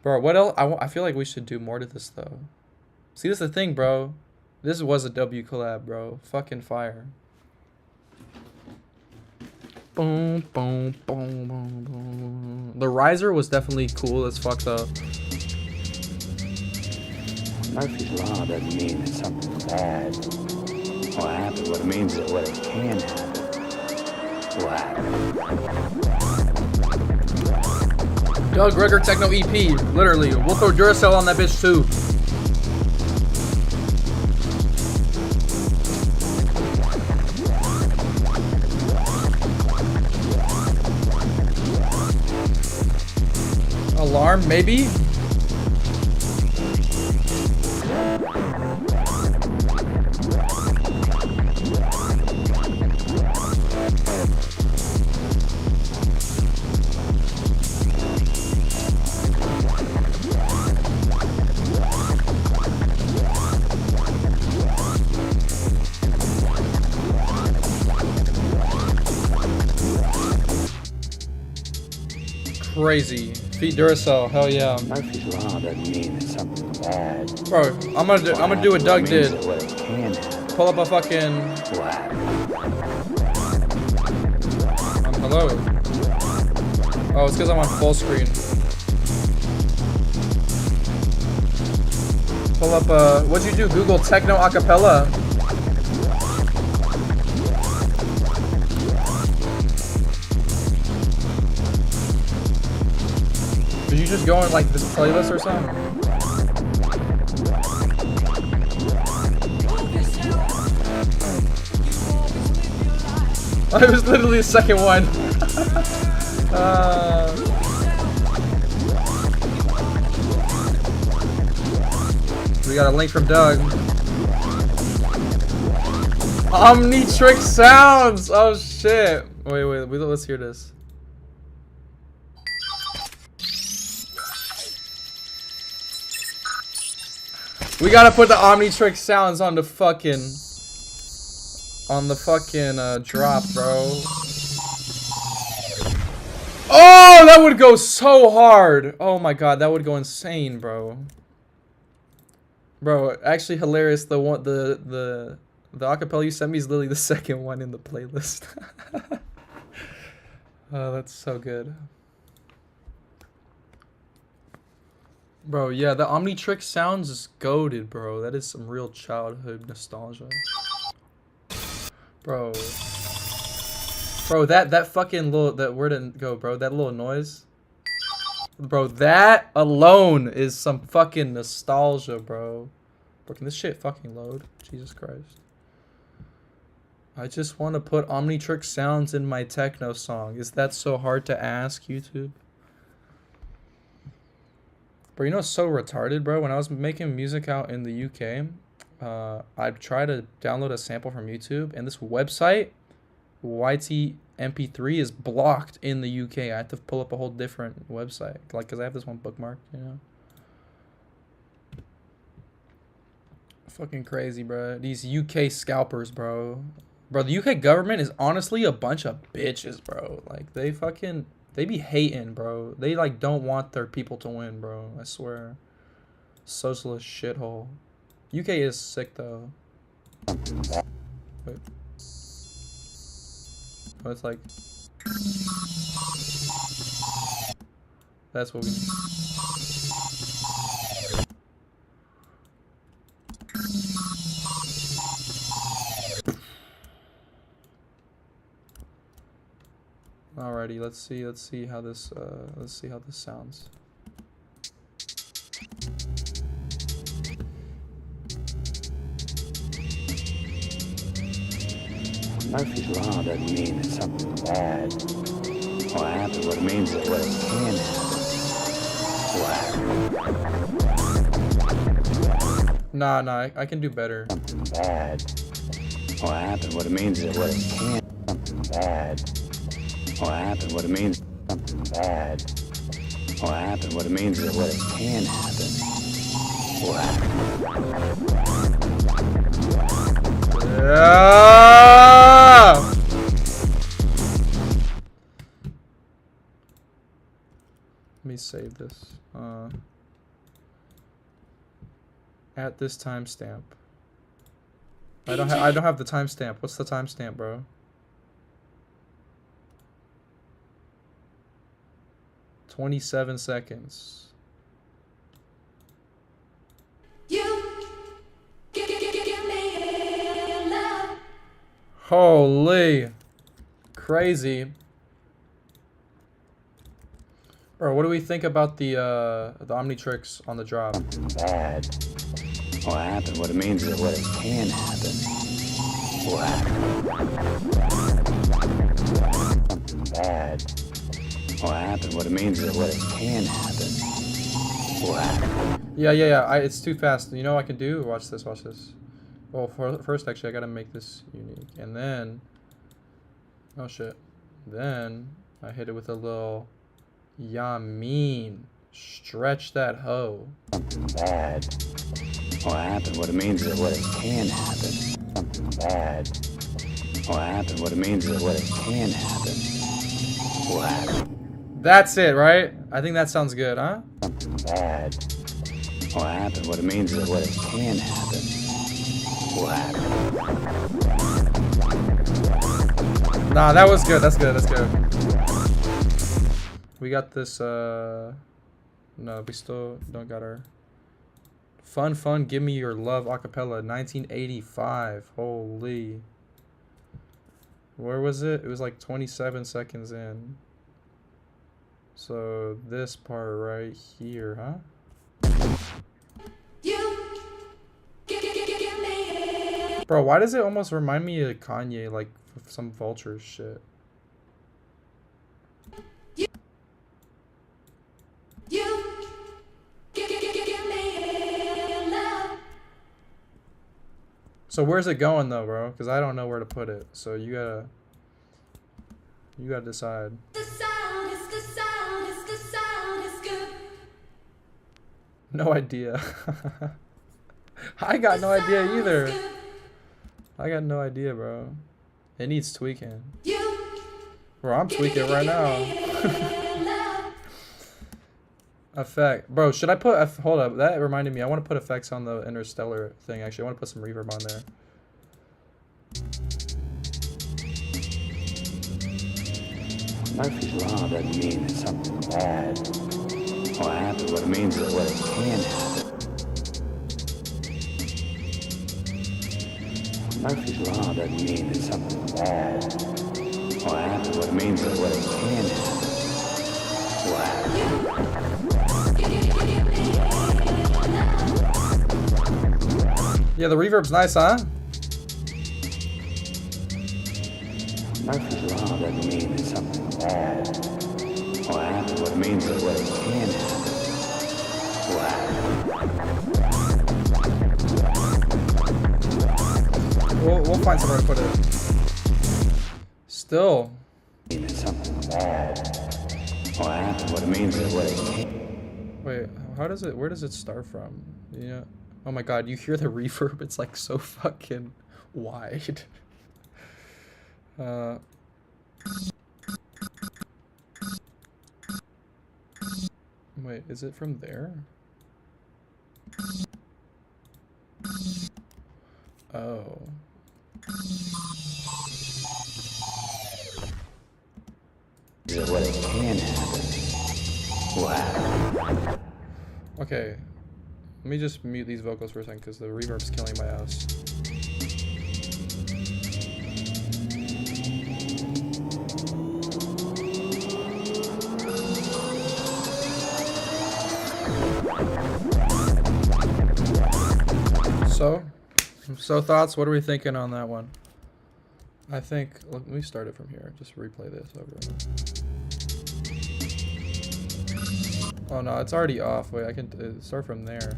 Bro, what else? I feel like we should do more to this, though. See, this is the thing, bro. This was a W collab, bro. Fucking fire. Boom, boom, boom, boom, boom. The riser was definitely cool as fuck, though. Murphy's Law doesn't mean that something bad will happen. What it means is what it can happen will happen. Doug Gregor Techno EP, literally. We'll throw Duracell on that bitch too. Alarm, maybe? Crazy. Feet Duracell, hell yeah. Murphy's Law doesn't mean that something bad. Bro, I'm gonna do what Doug did. What it can happen. Pull up a fucking. Hello. Oh, it's because I'm on full screen. Pull up a. What'd you do? Google Techno Acapella. Did you just go in like this playlist or something? Oh, it was literally the second one. We got a link from Doug. Omnitrix Sounds! Oh shit. Wait, let's hear this. We gotta put the Omnitrix Sounds on the fucking drop, bro. Oh, that would go so hard. Oh my god, that would go insane, bro. Bro, actually hilarious. The one, the acapella you sent me is literally the second one in the playlist. Oh, that's so good. Bro, yeah, the Omnitrix sounds is goated, bro. That is some real childhood nostalgia. Bro. Bro, that fucking little, that where did it go, bro? That little noise. Bro, that alone is some fucking nostalgia, bro. Bro, can this shit fucking load? Jesus Christ. I just want to put Omnitrix sounds in my techno song. Is that so hard to ask, YouTube? Bro, you know what's so retarded, bro? When I was making music out in the UK, I'd try to download a sample from YouTube, and this website, YTMP3, is blocked in the UK. I have to pull up a whole different website, like, because I have this one bookmarked, you know? Fucking crazy, bro. These UK scalpers, bro. Bro, the UK government is honestly a bunch of bitches, bro. Like, they be hating, bro. They, like, don't want their people to win, bro. I swear. Socialist shithole. UK is sick, though. Wait. Oh, it's like... That's what we need. Alrighty, let's see how this sounds. Murphy's Law doesn't mean that something bad will happen. What it means is what it can happen. Nah, I can do better. Something bad will happen. What it means is what it can. Something bad will happen. What it means. Something bad will happen. What it means is what it can happen. Will happen. Yeah! Let me save this. At this timestamp. I don't have the timestamp. What's the timestamp, bro? "27 seconds. Holy crazy. Bro, what do we think about the Omnitrix on the drop? Something bad will happen. What it means is what it can happen. Will happen. Something bad will happen. What it means is what it can happen. Will happen. Yeah. It's too fast. You know what I can do? Watch this. Well, first, actually, I gotta make this unique. And then... Oh, shit. Then, I hit it with a little... Yamin. Stretch that hoe. Something bad will happen. What it means is what it can happen. Something bad will happen. What it means is what it can happen. Will happen. That's it, right? I think that sounds good, huh? Something bad will happen. What it means is what it can happen. Will happen. Nah, that was good. That's good. We got this, no, we still don't got our... Fun, Give Me Your Love acapella, 1985. Holy. Where was it? It was like 27 seconds in. So, this part right here, huh? Bro, why does it almost remind me of Kanye, like some Vulture shit? So where's it going though, bro? Because I don't know where to put it. So you gotta decide. No idea. I got no idea either. I got no idea, bro. It needs tweaking. Bro, I'm tweaking right now. Effect. Bro, should I put... hold up. That reminded me. I want to put effects on the Interstellar thing, actually. I want to put some reverb on there. Murphy's Law doesn't mean it's something bad will happen. What it means is what it can happen. Murphy's Law doesn't mean it's something bad will happen. What it means is what it can happen. Will happen. Yeah, the reverb's nice, huh? Murphy's Law doesn't mean it's something bad will happen. What it means is what it can happen. Will happen. We'll find somewhere to put it. Still. It's something bad will happen. What it means is what it can. Wait, how does it... where does it start from? Yeah. Oh my god, you hear the reverb? It's like so fucking wide. Wait, is it from there? Oh. Is what it can happen. Will happen. Okay. Let me just mute these vocals for a second because the reverb's killing my ass. So thoughts, what are we thinking on that one? I think, let me start it from here. Just replay this over. Oh no, it's already off. Wait, I can start from there.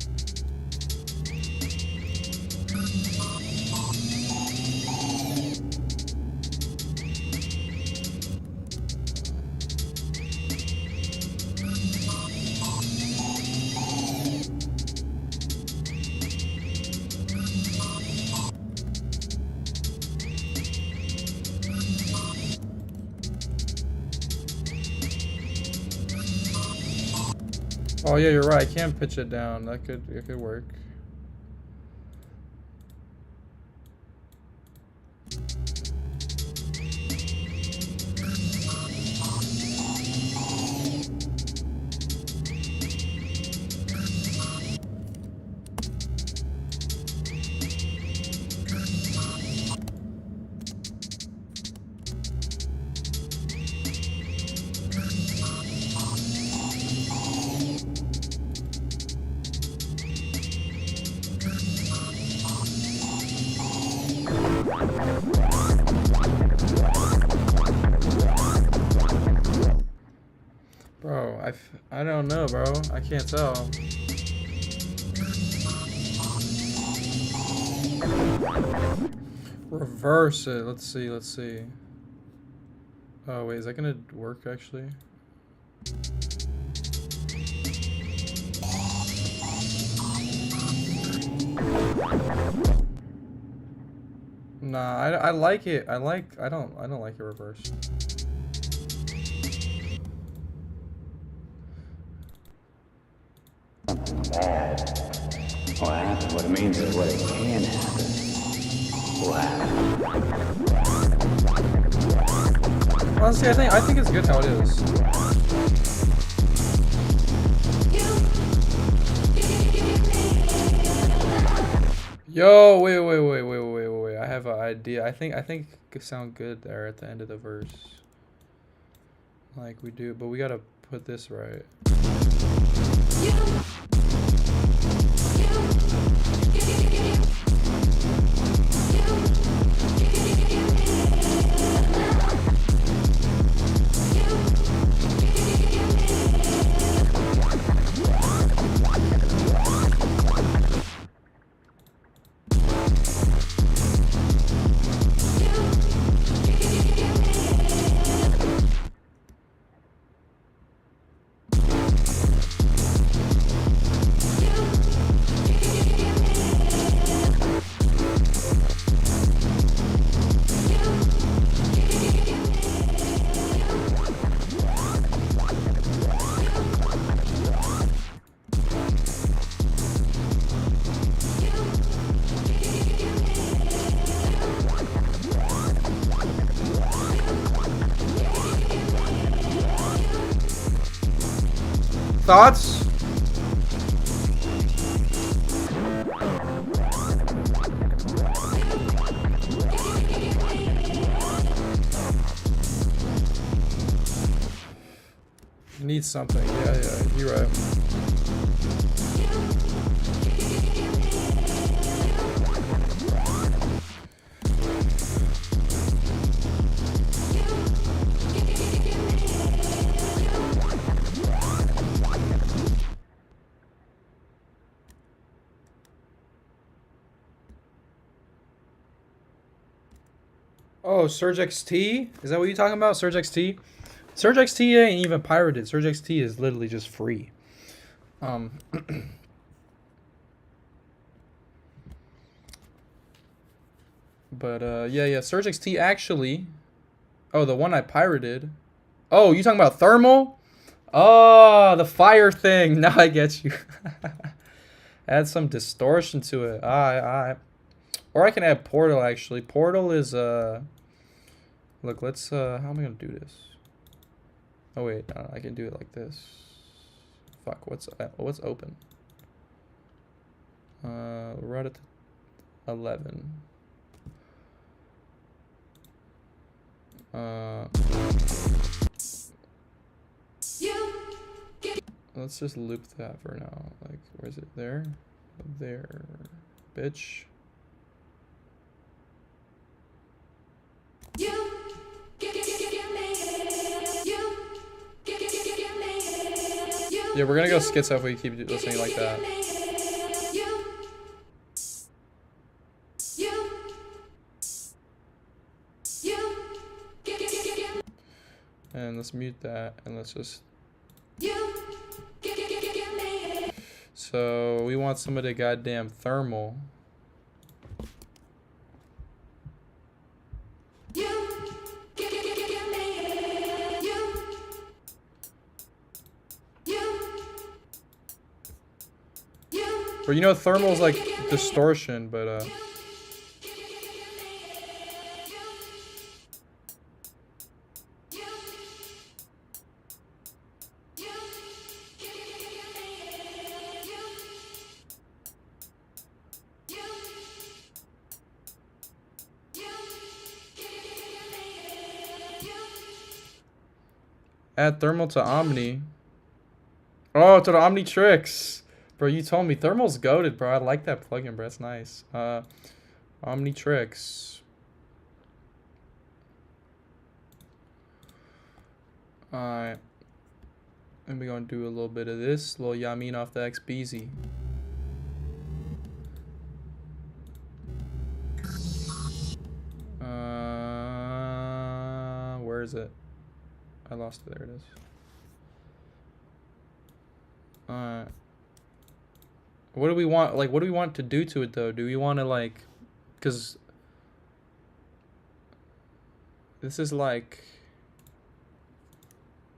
Oh yeah, you're right. I can pitch it down. It could work. Bro, I don't know, bro. I can't tell. Reverse it. Let's see. Oh wait, is that gonna work actually? Nah, I like it. I don't like it reversed. Something bad will happen. What it means is what it can happen. Will happen. Honestly, I think it's good how it is. Yo, wait. I have an idea. I think it could sound good there at the end of the verse. Like we do, but we gotta put this right. thoughts? Need something. Yeah, you're right. Oh, Surge XT? Is that what you're talking about? Surge XT? Surge XT ain't even pirated. Surge XT is literally just free. But yeah, Surge XT actually. Oh, the one I pirated. Oh, you talking about thermal? Oh, the fire thing. Now I get you. Add some distortion to it. Or I can add portal actually. Portal is look, let's how am I gonna do this? Oh wait, I can do it like this. Fuck, what's open? We're at 11. Let's just loop that for now. Like, where's it? There, there, bitch. Yeah, we're gonna go schizo if we keep listening like that. And let's mute that, and let's just... So, we want some of the goddamn thermal. Or you know, thermal's like distortion, but add thermal to Omni. Oh, to the Omnitrix. Bro, you told me. Thermal's goated, bro. I like that plugin, bro. That's nice. Omnitrix. Alright. And we're going to do a little bit of this. Little Yamin off the XBZ. Where is it? I lost it. There it is. Alright. What do we want? Like, what do we want to do to it, though? Do we want to, like... Because... This is, like...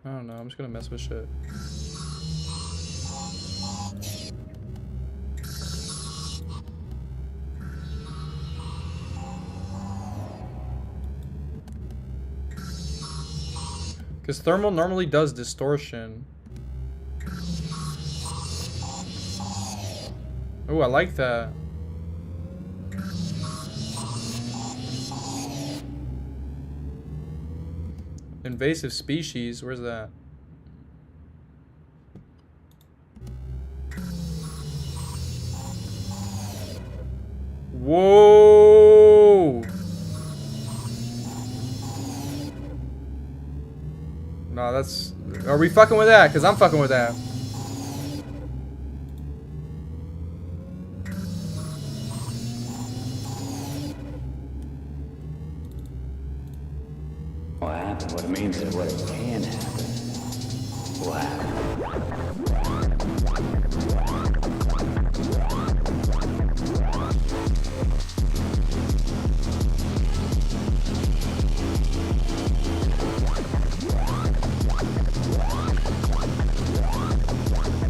I don't know. I'm just gonna mess with shit. Because thermal normally does distortion. Oh, I like that. Invasive species, where's that? Whoa! No, that's... Are we fucking with that? Because I'm fucking with that. What happened? What it means is what it can happen. Wow.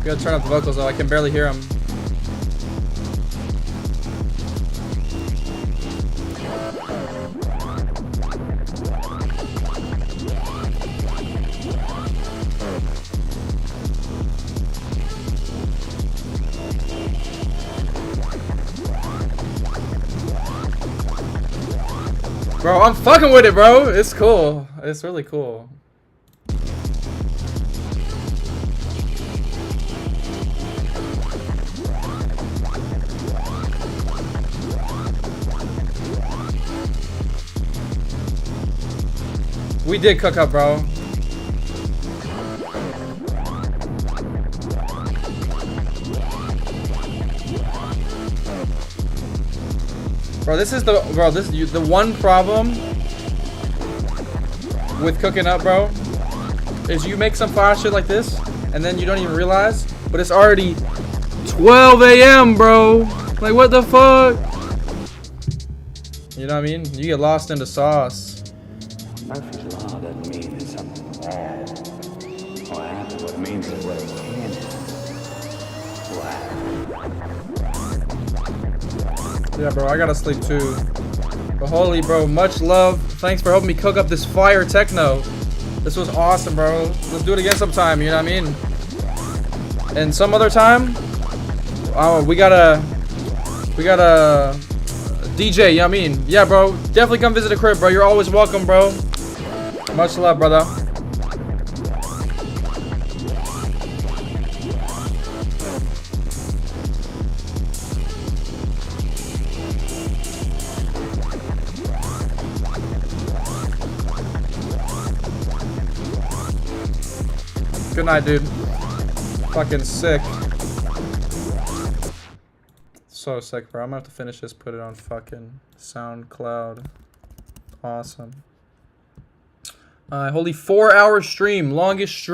Gotta turn up the vocals though, I can barely hear them. Bro, I'm fucking with it, bro. It's cool. It's really cool. We did cook up, bro. Bro, this is the one problem with cooking up, bro, is you make some fire shit like this and then you don't even realize, but it's already 12 a.m., bro. Like, what the fuck? You know what I mean? You get lost in the sauce. Murphy's Law doesn't mean it's something bad. What happened? What it means is what it can do. Yeah, bro, I gotta sleep too. But holy, bro, much love. Thanks for helping me cook up this fire techno. This was awesome, bro. Let's do it again sometime, you know what I mean? And some other time, we gotta DJ, you know what I mean? Yeah, bro, definitely come visit the crib, bro. You're always welcome, bro. Much love, brother. Good night, dude. Fucking sick. So sick, bro. I'm gonna have to finish this, put it on fucking SoundCloud. Awesome. Holy 4-hour stream. Longest stream.